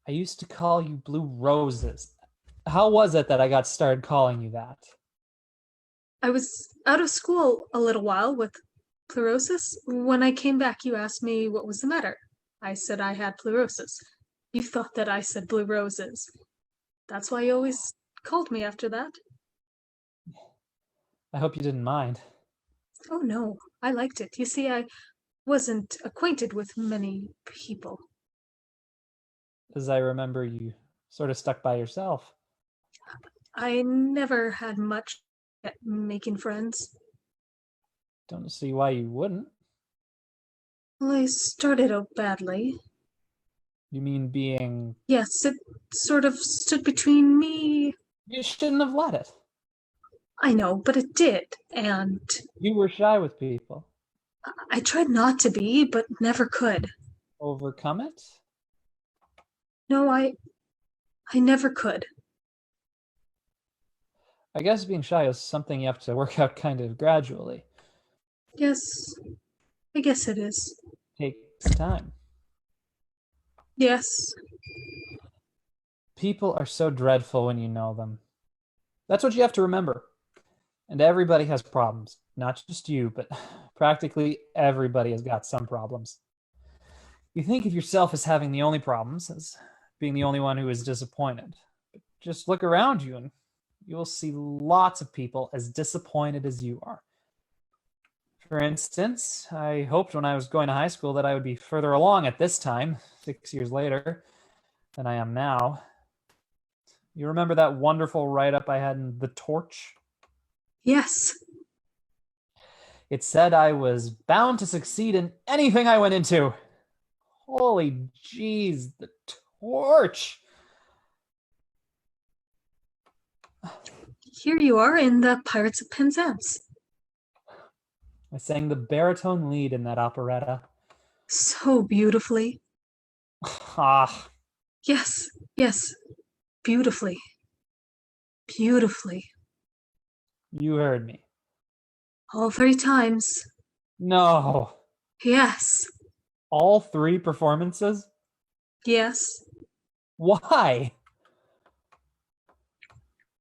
I used to call you Blue Roses. How was it that I got started calling you that? I was out of school a little while with pleurosis. When I came back, you asked me what was the matter. I said I had pleurosis. You thought that I said blue roses. That's why you always called me after that. I hope you didn't mind. Oh no, I liked it. You see, I wasn't acquainted with many people. As I remember, you sort of stuck by yourself. I never had much at making friends. Don't see why you wouldn't. Well, I started out badly. You mean being... Yes, it sort of stood between me. You shouldn't have let it. I know, but it did, and You were shy with people. I tried not to be, but never could. Overcome it? No, I never could. I guess being shy is something you have to work out kind of gradually. Yes, I guess it is. Takes time. Yes. People are so dreadful when you know them. That's what you have to remember. And everybody has problems. Not just you, but practically everybody has got some problems. You think of yourself as having the only problems, as being the only one who is disappointed. But just look around you and you will see lots of people as disappointed as you are. For instance, I hoped when I was going to high school that I would be further along at this time, 6 years later, than I am now. You remember that wonderful write-up I had in The Torch? Yes. It said I was bound to succeed in anything I went into. Holy jeez, The Torch! Here you are in the Pirates of Penzance. I sang the baritone lead in that operetta. So beautifully. Ah, Yes, yes, beautifully. Beautifully. you heard me. All 3 times. No. Yes, All 3 performances? yes. Why?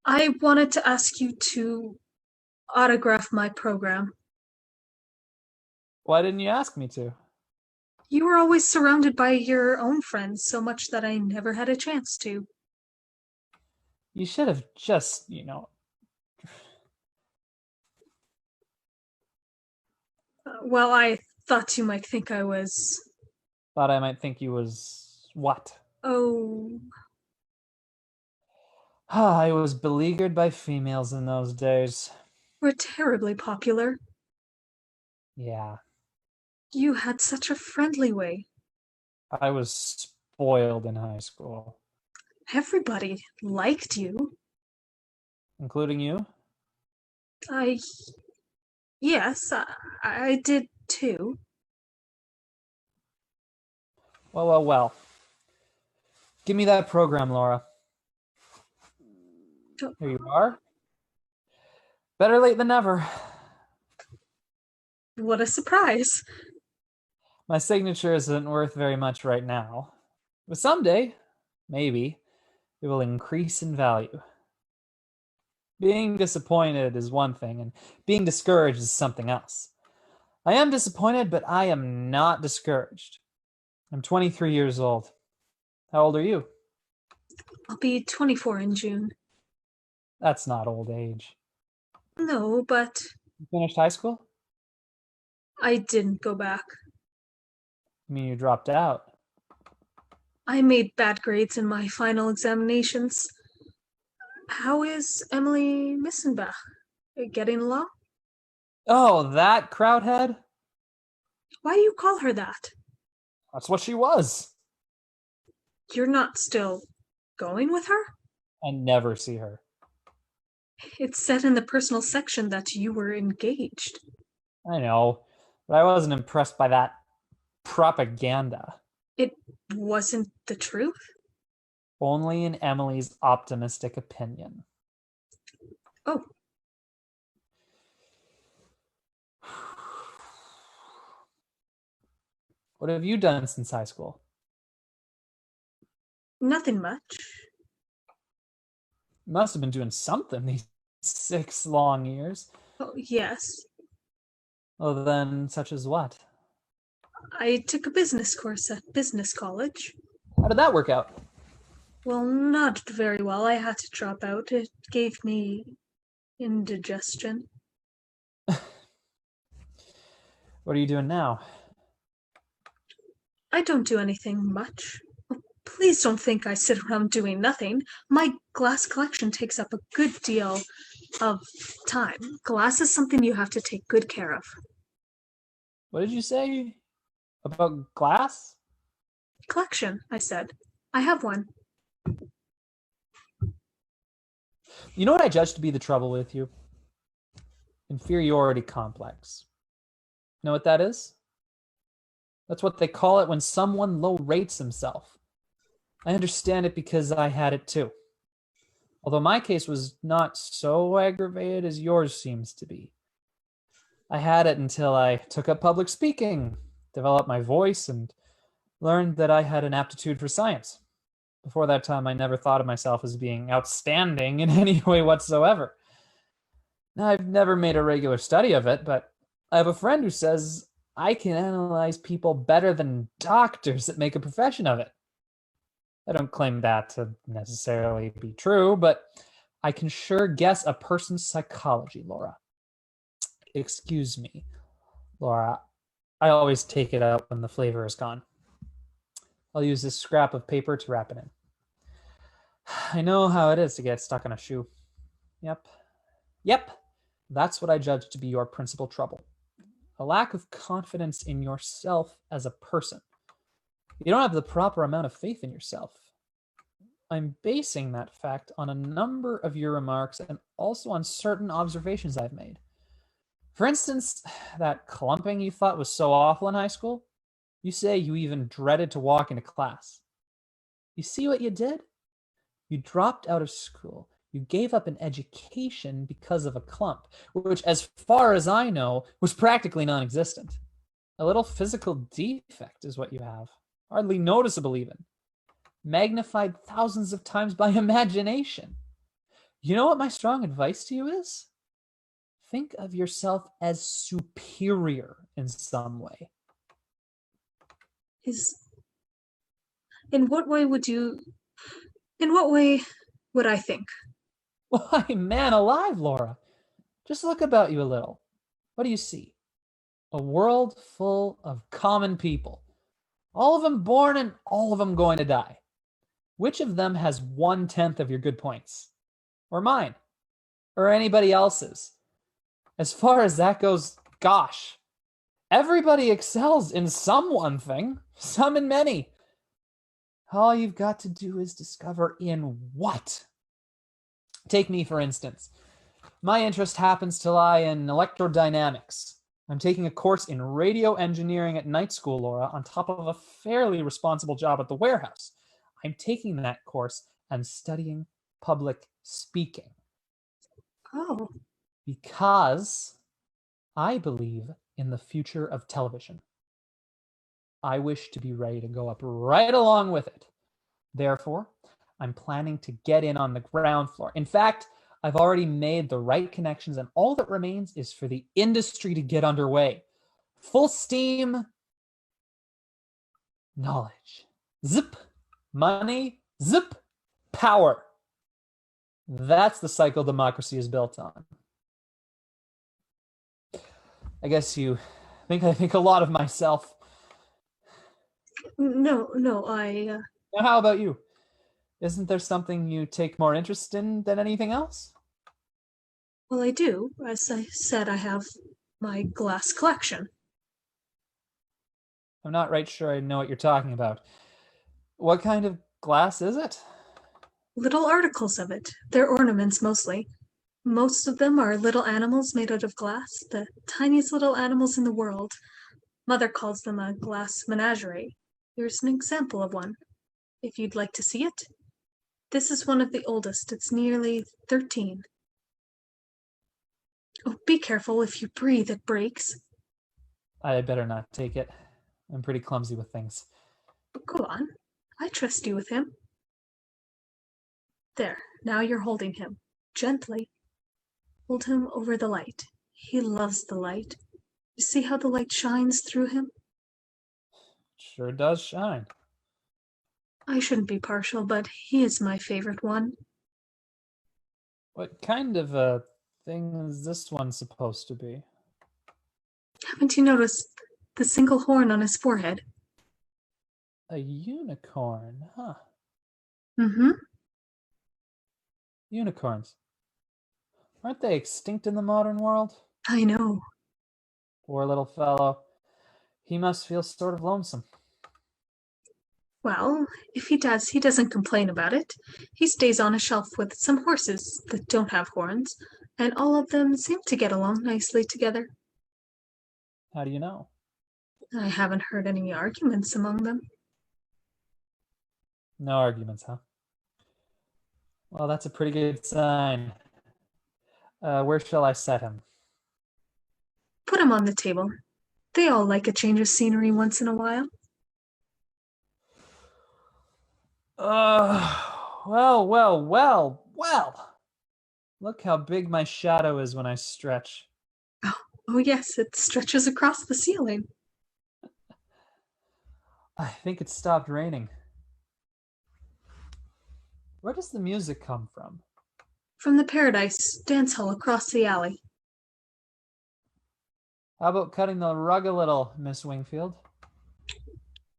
I wanted to ask you to autograph my program. Why didn't you ask me to? You were always surrounded by your own friends so much that I never had a chance to. You should have just, Well, I thought you might think I was. thought I might think you was what? Oh, I was beleaguered by females in those days. we're terribly popular. Yeah, You had such a friendly way. I was spoiled in high school. Everybody liked you. Including you? I. Yes, I did too. Well, well, well. Give me that program, Laura. Here you are. Better late than never. What a surprise. My signature isn't worth very much right now. But someday, maybe, it will increase in value. Being disappointed is one thing, and being discouraged is something else. I am disappointed, but I am not discouraged. I'm 23 years old. How old are you? I'll be 24 in June. That's not old age. No, but You finished high school? I didn't go back. I mean, you dropped out. I made bad grades in my final examinations. How is Emily Missenbach? Getting along? Oh, that crowdhead? Why do you call her that? That's what she was. You're not still going with her? I never see her. It said in the personal section that you were engaged. I know, but I wasn't impressed by that propaganda. It wasn't the truth? Only in Emily's optimistic opinion. Oh. What have you done since high school? Nothing much. You must have been doing something these 6 long years. Oh, yes. Well, then, such as what? I took a business course at business college. How did that work out? Well, not very well. I had to drop out. It gave me indigestion. What are you doing now? I don't do anything much. Please don't think I sit around doing nothing. My glass collection takes up a good deal of time. Glass is something you have to take good care of. What did you say about glass? Collection, I said. I have one. You know what I judge to be the trouble with you? Inferiority complex. Know what that is? That's what they call it when someone low rates himself. I understand it because I had it too. Although my case was not so aggravated as yours seems to be. I had it until I took up public speaking, developed my voice, and learned that I had an aptitude for science. Before that time, I never thought of myself as being outstanding in any way whatsoever. Now, I've never made a regular study of it, but I have a friend who says I can analyze people better than doctors that make a profession of it. I don't claim that to necessarily be true, but I can sure guess a person's psychology, Laura. Excuse me, Laura. I always take it out when the flavor is gone. I'll use this scrap of paper to wrap it in. I know how it is to get stuck in a shoe. Yep. That's what I judge to be your principal trouble. A lack of confidence in yourself as a person. You don't have the proper amount of faith in yourself. I'm basing that fact on a number of your remarks and also on certain observations I've made. For instance, that clumping you thought was so awful in high school, you say you even dreaded to walk into class. You see what you did? You dropped out of school. You gave up an education because of a clump, which, as far as I know, was practically non-existent. A little physical defect is what you have. Hardly noticeable even. Magnified thousands of times by imagination. You know what my strong advice to you is? Think of yourself as superior in some way. In what way would I think? Why, man alive, Laura. Just look about you a little. What do you see? A world full of common people. All of them born and all of them going to die. Which of them has 1/10 of your good points? Or mine? Or anybody else's? As far as that goes, gosh, everybody excels in some one thing, some in many. All you've got to do is discover in what. Take me, for instance. My interest happens to lie in electrodynamics. I'm taking a course in radio engineering at night school, Laura, on top of a fairly responsible job at the warehouse. I'm taking that course and studying public speaking. Oh. Because I believe in the future of television. I wish to be ready to go up right along with it. Therefore, I'm planning to get in on the ground floor. In fact, I've already made the right connections, and all that remains is for the industry to get underway. Full steam, knowledge. Zip, money, zip, power. That's the cycle democracy is built on. I guess you think I think a lot of myself. No, Now, how about you? Isn't there something you take more interest in than anything else? well, I do. As I said, I have my glass collection. I'm not right sure I know what you're talking about. What kind of glass is it? Little articles of it. They're ornaments mostly. Most of them are little animals made out of glass, the tiniest little animals in the world. Mother calls them a glass menagerie. Here's an example of one, if you'd like to see it. This is one of the oldest. It's nearly 13. Oh, be careful. If you breathe, it breaks. I better not take it. I'm pretty clumsy with things. But go on. I trust you with him. There, now you're holding him. Gently. Hold him over the light. He loves the light. You see how the light shines through him? Sure does shine. I shouldn't be partial, but he is my favorite one. What kind of a thing is this one supposed to be? Haven't you noticed the single horn on his forehead? A unicorn, huh? Mm-hmm. Unicorns. Aren't they extinct in the modern world? I know. Poor little fellow. He must feel sort of lonesome. Well, if he does, he doesn't complain about it. He stays on a shelf with some horses that don't have horns, and all of them seem to get along nicely together. How do you know? I haven't heard any arguments among them. No arguments, huh? Well, that's a pretty good sign. Where shall I set him? Put him on the table. They all like a change of scenery once in a while. Well. Look how big my shadow is when I stretch. Oh yes, it stretches across the ceiling. I think it stopped raining. Where does the music come from? From the Paradise dance hall across the alley. How about cutting the rug a little, Miss Wingfield?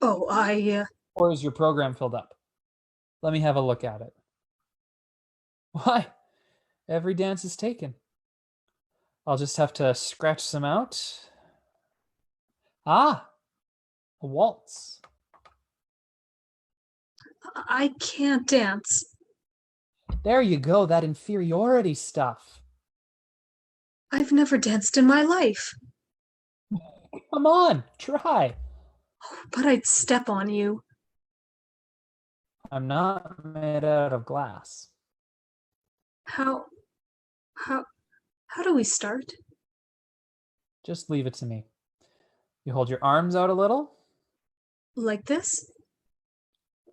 Oh, Or is your program filled up? Let me have a look at it. Why? Every dance is taken. I'll just have to scratch some out. Ah, a waltz. I can't dance. There you go, that inferiority stuff. I've never danced in my life. Come on, try. But I'd step on you. I'm not made out of glass. How how how do we start? Just leave it to me. You hold your arms out a little, Like this?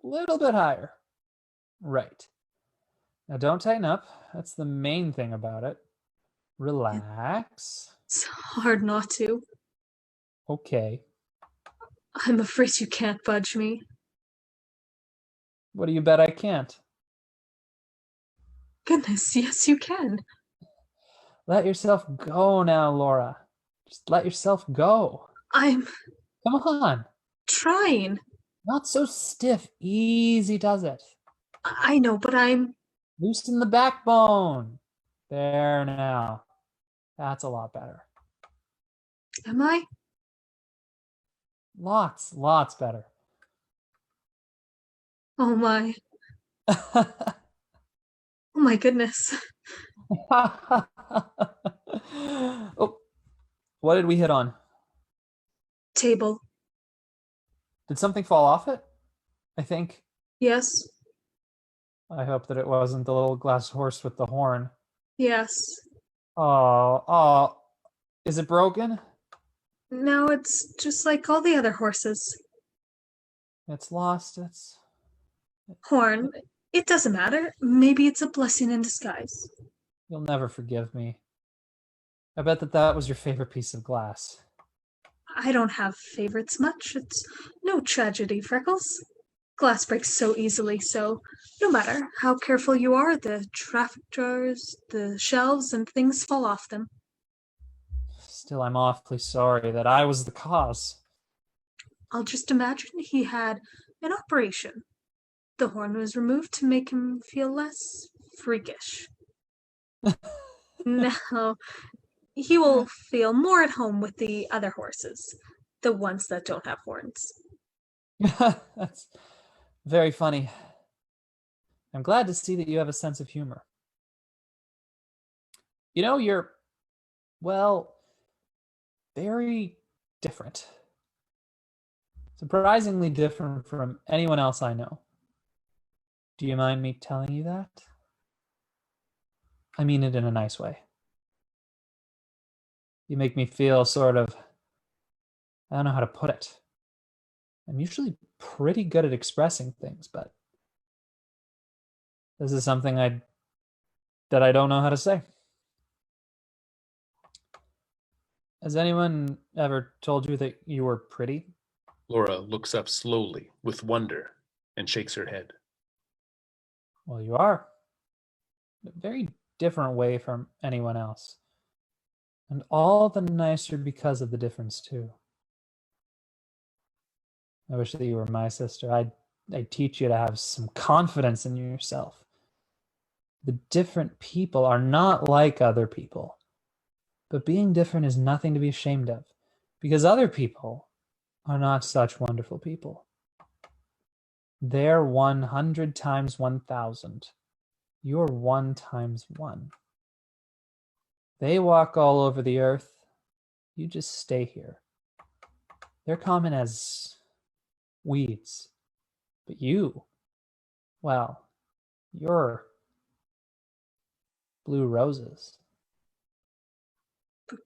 little bit higher. Right. Now don't tighten up. That's the main thing about it. Relax. It's hard not to. Okay. I'm afraid you can't budge me. What do you bet I can't? Goodness, yes you can. Let yourself go now, Laura. Just let yourself go. I'm Come on. trying. Not so stiff. Easy does it. I know, but I'm... Loosen the backbone. There now. That's a lot better. Am I? Lots better. Oh my. Oh my goodness. Oh, what did we hit on? Table. Did something fall off it? I think. Yes. I hope that it wasn't the little glass horse with the horn. Yes. Oh, is it broken? Now it's just like all the other horses. It's lost its... Horn. It doesn't matter. Maybe it's a blessing in disguise. You'll never forgive me. I bet that was your favorite piece of glass. I don't have favorites much. It's no tragedy, Freckles. Glass breaks so easily, so no matter how careful you are, the traffic jars, the shelves, and things fall off them. Still, I'm awfully sorry that I was the cause. I'll just imagine he had an operation. The horn was removed to make him feel less freakish. Now, he will feel more at home with the other horses, the ones that don't have horns. That's very funny. I'm glad to see that you have a sense of humor. You know, you're, well, very different. Surprisingly different from anyone else I know. Do you mind me telling you that? I mean it in a nice way. You make me feel sort of, I don't know how to put it. I'm usually pretty good at expressing things, but this is something that I don't know how to say. Has anyone ever told you that you were pretty? Laura looks up slowly with wonder and shakes her head. Well, you are. In a very different way from anyone else. And all the nicer because of the difference, too. I wish that you were my sister. I'd teach you to have some confidence in yourself. The different people are not like other people. But being different is nothing to be ashamed of, because other people are not such wonderful people. They're 100 times 1,000. You're 1 times 1. They walk all over the earth. You just stay here. They're common as weeds. But you, well, you're blue roses. But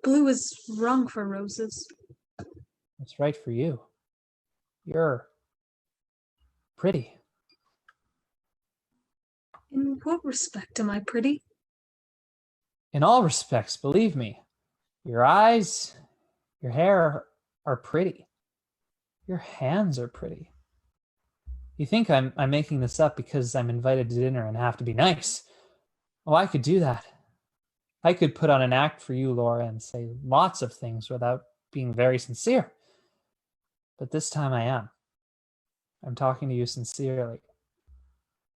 blue is wrong for roses. That's right for you. You're pretty. In what respect am I pretty? In all respects, believe me. Your eyes, your hair are pretty. Your hands are pretty. You think I'm making this up because I'm invited to dinner and have to be nice. Oh, I could do that. I could put on an act for you, Laura, and say lots of things without being very sincere. But this time I am. I'm talking to you sincerely.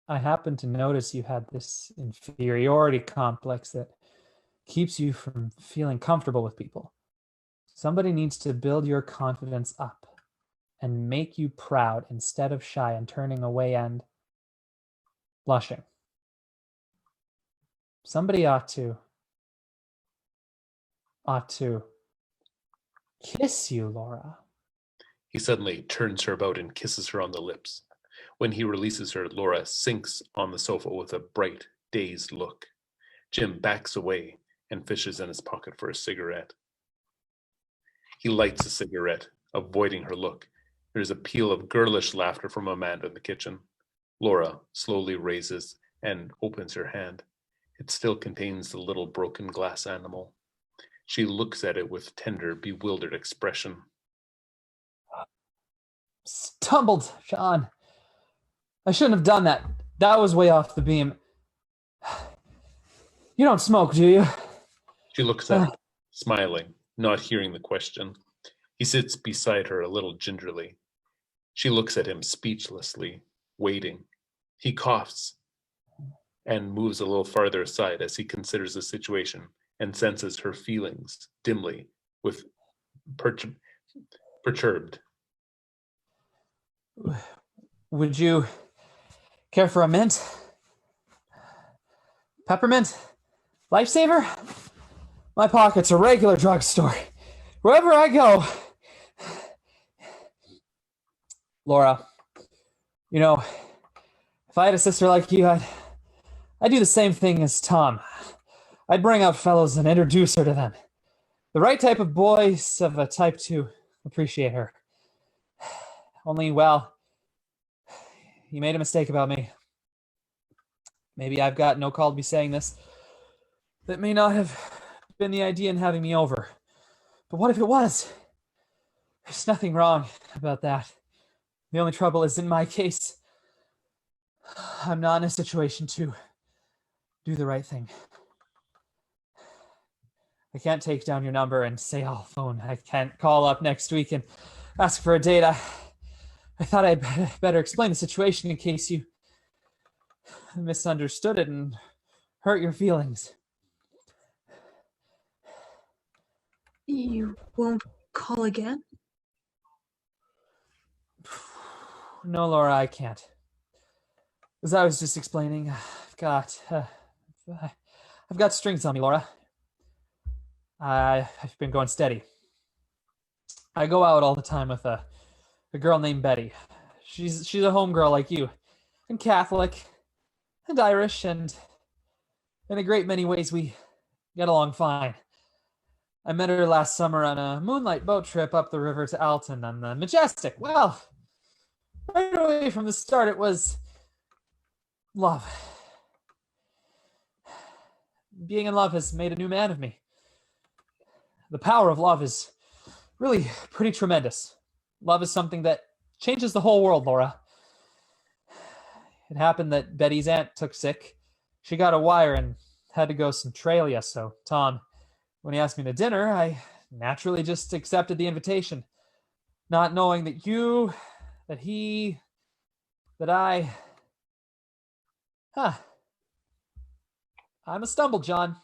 I happen to notice you had this inferiority complex that keeps you from feeling comfortable with people. Somebody needs to build your confidence up and make you proud instead of shy and turning away and blushing. Somebody ought to kiss you, Laura. He suddenly turns her about and kisses her on the lips. When he releases her, Laura sinks on the sofa with a bright, dazed look. Jim backs away and fishes in his pocket for a cigarette. He lights a cigarette, avoiding her look. There's a peal of girlish laughter from Amanda in the kitchen. Laura slowly raises and opens her hand. It still contains the little broken glass animal. She looks at it with tender, bewildered expression. Stumbled, Sean. I shouldn't have done that. That was way off the beam. You don't smoke, do you? She looks at him, smiling, not hearing the question. He sits beside her a little gingerly. She looks at him speechlessly, waiting. He coughs and moves a little farther aside as he considers the situation and senses her feelings dimly, with perturbed. Would you care for a mint? Peppermint? Lifesaver? My pocket's a regular drugstore. Wherever I go. Laura, you know, if I had a sister like you, I'd do the same thing as Tom. I'd bring out fellows and introduce her to them. The right type of boys of a type to appreciate her. Only, well, you made a mistake about me. Maybe I've got no call to be saying this. That may not have been the idea in having me over. But what if it was? There's nothing wrong about that. The only trouble is, in my case, I'm not in a situation to do the right thing. I can't take down your number and say I'll phone. I can't call up next week and ask for a date. I thought I'd better explain the situation in case you misunderstood it and hurt your feelings. You won't call again? No, Laura, I can't. As I was just explaining, I've got strings on me, Laura. I've been going steady. I go out all the time with a girl named Betty. She's a homegirl like you, and Catholic, and Irish, and in a great many ways we get along fine. I met her last summer on a moonlight boat trip up the river to Alton on the Majestic. Well, right away from the start, it was love. Being in love has made a new man of me. The power of love is really pretty tremendous. Love is something that changes the whole world, Laura. It happened that Betty's aunt took sick. She got a wire and had to go Centralia, so Tom, when he asked me to dinner, I naturally just accepted the invitation, not knowing that you, that he, that I... Huh. I'm a stumble, John.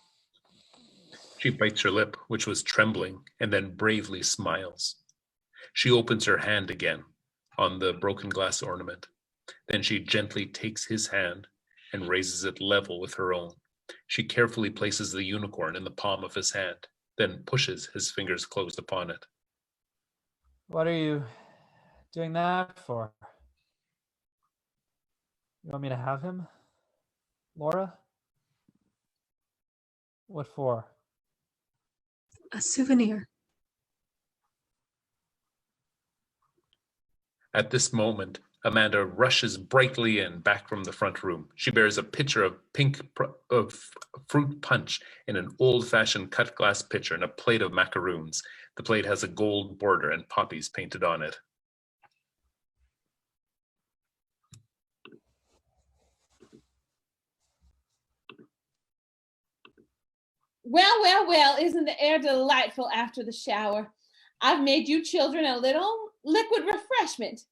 She bites her lip, which was trembling, and then bravely smiles. She opens her hand again on the broken glass ornament. Then she gently takes his hand and raises it level with her own. She carefully places the unicorn in the palm of his hand, then pushes his fingers closed upon it. What are you doing that for? You want me to have him, Laura? What for? A souvenir. At this moment, Amanda rushes brightly in back from the front room. She bears a pitcher of fruit punch in an old-fashioned cut glass pitcher and a plate of macaroons. The plate has a gold border and poppies painted on it. Well, well, well, isn't the air delightful after the shower? I've made you children a little liquid refreshment.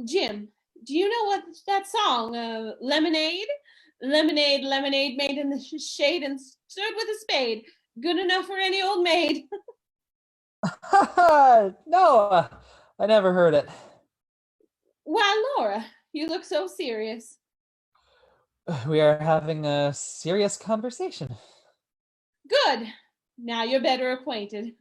Jim, do you know what that song, Lemonade? Lemonade, lemonade made in the shade and stirred with a spade. Good enough for any old maid. No, I never heard it. Why, Laura, you look so serious. We are having a serious conversation. Good. Now you're better acquainted.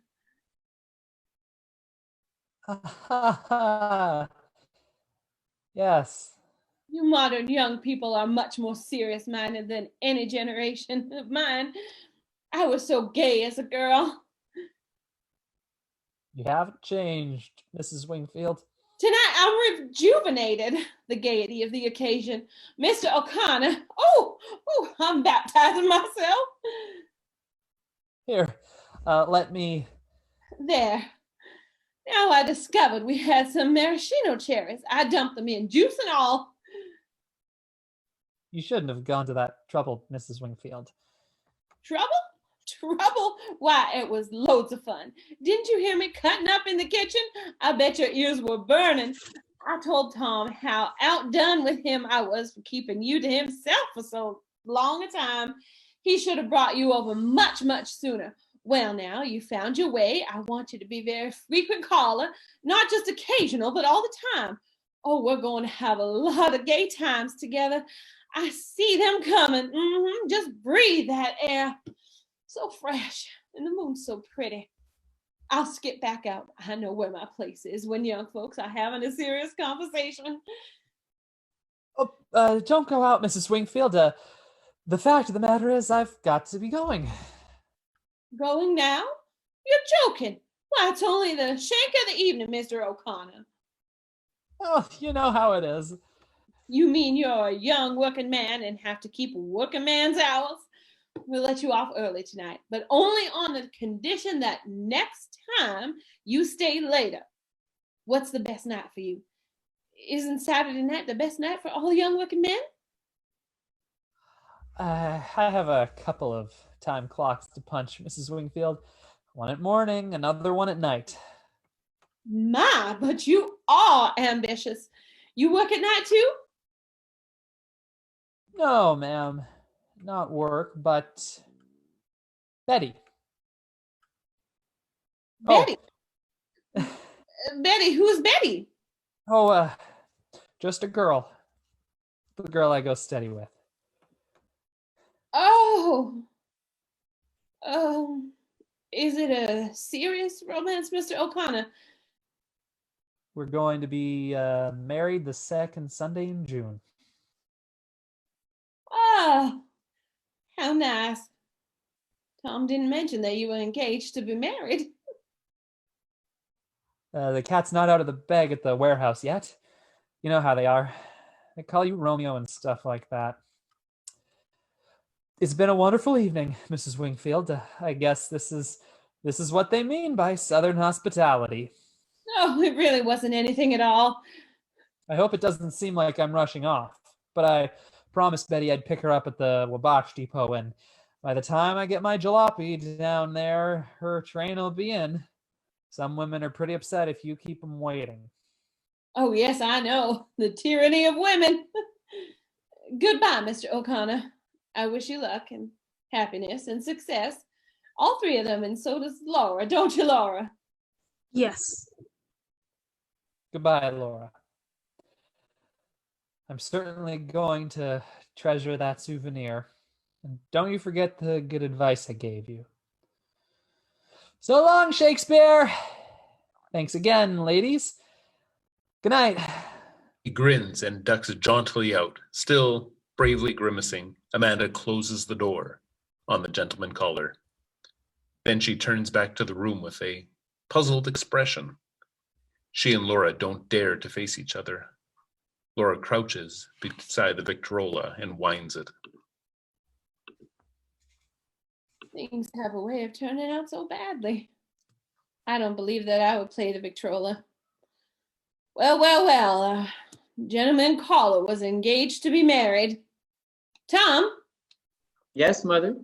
Yes. You modern young people are much more serious-minded than any generation of mine. I was so gay as a girl. You haven't changed, Mrs. Wingfield. Tonight I'm rejuvenated. The gaiety of the occasion. Mr. O'Connor. Oh, I'm baptizing myself. Here, let me... There. Now I discovered we had some maraschino cherries. I dumped them in, juice and all. You shouldn't have gone to that trouble, Mrs. Wingfield. Trouble? Trouble? Why, it was loads of fun. Didn't you hear me cutting up in the kitchen? I bet your ears were burning. I told Tom how outdone with him I was for keeping you to himself for so long a time. He should have brought you over much, much sooner. Well, now, you found your way. I want you to be a very frequent caller, not just occasional, but all the time. Oh, we're going to have a lot of gay times together. I see them coming. Just breathe that air. So fresh, and the moon's so pretty. I'll skip back out. I know where my place is when young folks are having a serious conversation. Oh, don't go out, Mrs. Wingfield. The fact of the matter is I've got to be going. Going now? You're joking. Why, it's only the shank of the evening, Mr. O'Connor. Oh, you know how it is. You mean you're a young working man and have to keep working man's hours? We'll let you off early tonight, but only on the condition that next time you stay later. What's the best night for you? Isn't Saturday night the best night for all young working men? I have a couple of time clocks to punch, Mrs. Wingfield. One at morning, another one at night. My, but you are ambitious. You work at night too? No, ma'am. Not work, but Betty. Betty? Oh. Betty, who's Betty? Oh, just a girl. The girl I go steady with. Oh. Is it a serious romance, Mr. O'Connor? We're going to be married the second Sunday in June. Oh, how nice. Tom didn't mention that you were engaged to be married. The cat's not out of the bag at the warehouse yet. You know how they are. They call you Romeo and stuff like that. It's been a wonderful evening, Mrs. Wingfield. I guess this is what they mean by Southern hospitality. No, it really wasn't anything at all. I hope it doesn't seem like I'm rushing off, but I promised Betty I'd pick her up at the Wabash Depot, and by the time I get my jalopy down there, her train will be in. Some women are pretty upset if you keep them waiting. Oh, yes, I know. The tyranny of women. Goodbye, Mr. O'Connor. I wish you luck and happiness and success. All three of them, and so does Laura, don't you, Laura? Yes. Goodbye, Laura. I'm certainly going to treasure that souvenir. And don't you forget the good advice I gave you. So long, Shakespeare! Thanks again, ladies. Good night. He grins and ducks jauntily out, still bravely grimacing. Amanda closes the door on the gentleman caller. Then she turns back to the room with a puzzled expression. She and Laura don't dare to face each other. Laura crouches beside the Victrola and winds it. Things have a way of turning out so badly. I don't believe that I would play the Victrola. Well. Gentleman caller was engaged to be married. Tom? Yes, Mother?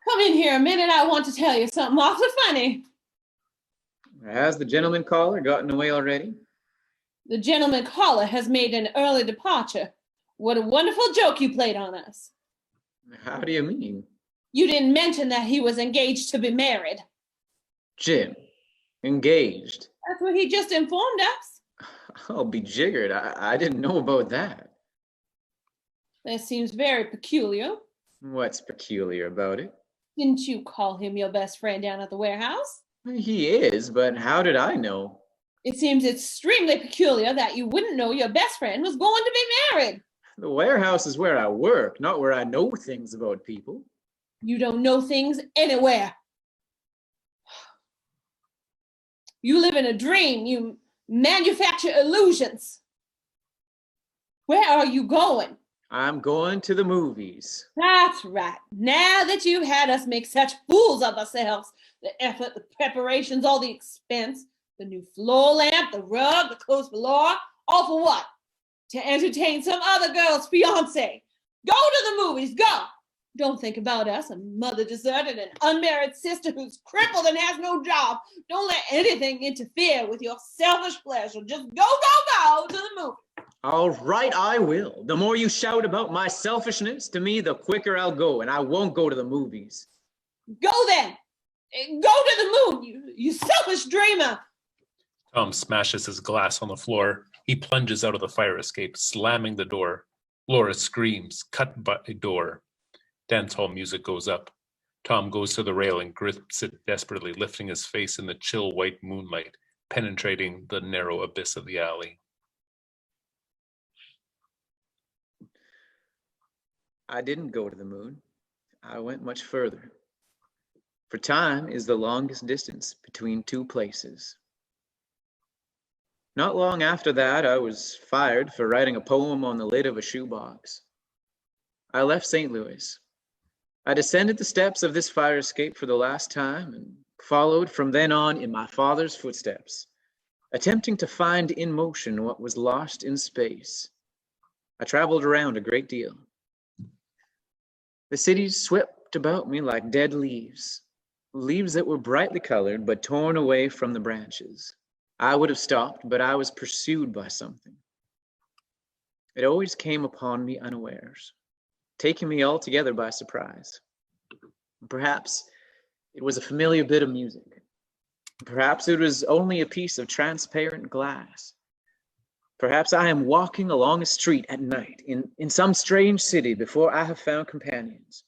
Come in here a minute. I want to tell you something awfully funny. Has the gentleman caller gotten away already? The gentleman caller has made an early departure. What a wonderful joke you played on us. How do you mean? You didn't mention that he was engaged to be married. Jim, engaged. That's what he just informed us. I'll be jiggered. I didn't know about that. That seems very peculiar. What's peculiar about it? Didn't you call him your best friend down at the warehouse? He is, but how did I know? It seems extremely peculiar that you wouldn't know your best friend was going to be married. The warehouse is where I work, not where I know things about people. You don't know things anywhere. You live in a dream. You manufacture illusions. Where are you going? I'm going to the movies. That's right. Now that you've had us make such fools of ourselves, the effort, the preparations, all the expense, the new floor lamp, the rug, the clothes for Laura, all for what? To entertain some other girl's fiance. Go to the movies, go. Don't think about us, a mother deserted, an unmarried sister who's crippled and has no job. Don't let anything interfere with your selfish pleasure. Just go to the movie. All right, I will. The more you shout about my selfishness to me, the quicker I'll go, and I won't go to the movies. Go then. Go to the moon, you selfish dreamer. Tom smashes his glass on the floor. He plunges out of the fire escape, slamming the door. Laura screams, cut by a door. Dance hall music goes up. Tom goes to the rail and grips it desperately, lifting his face in the chill white moonlight, penetrating the narrow abyss of the alley. I didn't go to the moon. I went much further. For time is the longest distance between two places. Not long after that, I was fired for writing a poem on the lid of a shoebox. I left St. Louis. I descended the steps of this fire escape for the last time and followed from then on in my father's footsteps, attempting to find in motion what was lost in space. I traveled around a great deal. The cities swept about me like dead leaves, leaves that were brightly colored but torn away from the branches. I would have stopped, but I was pursued by something. It always came upon me unawares, taking me altogether by surprise. Perhaps it was a familiar bit of music. Perhaps it was only a piece of transparent glass. Perhaps I am walking along a street at night in some strange city before I have found companions.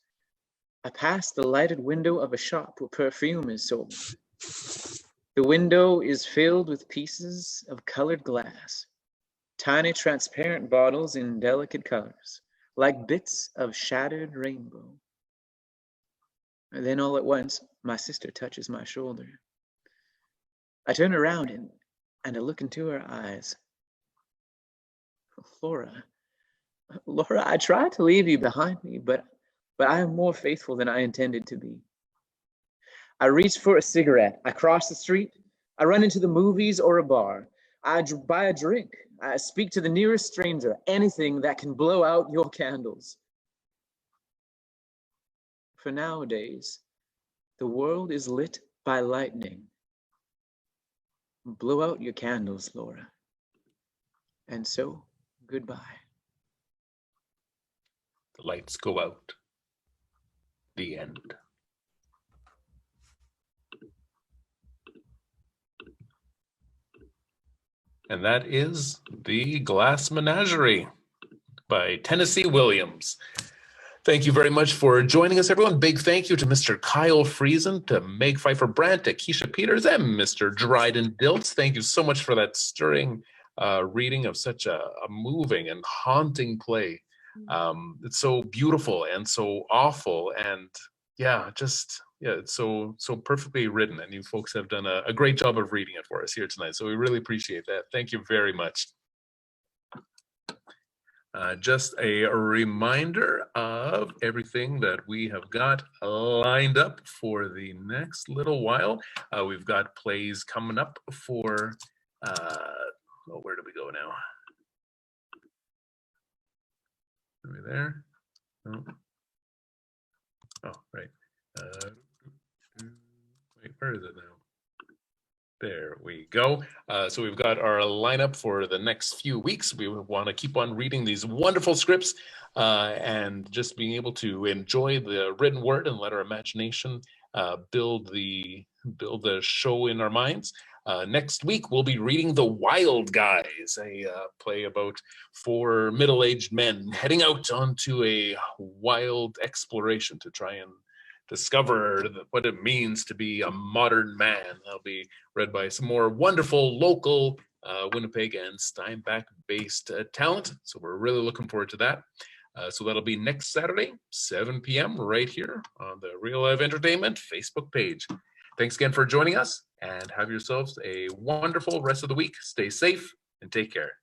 I pass the lighted window of a shop where perfume is sold. The window is filled with pieces of colored glass, tiny transparent bottles in delicate colors, like bits of shattered rainbow. And then all at once, my sister touches my shoulder. I turn around and I look into her eyes. Laura, I tried to leave you behind me, but I am more faithful than I intended to be. I reach for a cigarette. I cross the street. I run into the movies or a bar. I buy a drink. I speak to the nearest stranger, anything that can blow out your candles. For nowadays, the world is lit by lightning. Blow out your candles, Laura. And so, goodbye. The lights go out. The end. And that is The Glass Menagerie by Tennessee Williams. Thank you very much for joining us, everyone. Big thank you to Mr. Kyle Friesen, to Meg Pfeiffer-Brandt, to Keisha Peters, and Mr. Dryden Diltz. Thank you so much for that stirring reading of such a moving and haunting play. It's so beautiful and so awful, and it's so perfectly written, and you folks have done a great job of reading it for us here tonight, so we really appreciate that. Thank you very much. Just a reminder of everything that we have got lined up for the next little while. We've got plays coming up for, where do we go now? Are we there? Oh, right. Wait, where is it now? There we go. So we've got our lineup for the next few weeks. We want to keep on reading these wonderful scripts and just being able to enjoy the written word and let our imagination build the show in our minds. Next week, we'll be reading The Wild Guys, a play about 4 middle-aged men heading out onto a wild exploration to try and discover what it means to be a modern man. That'll be read by some more wonderful local Winnipeg and Steinbach-based talent. So we're really looking forward to that. So that'll be next Saturday, 7 p.m. right here on the Real Life Entertainment Facebook page. Thanks again for joining us, and have yourselves a wonderful rest of the week. Stay safe and take care.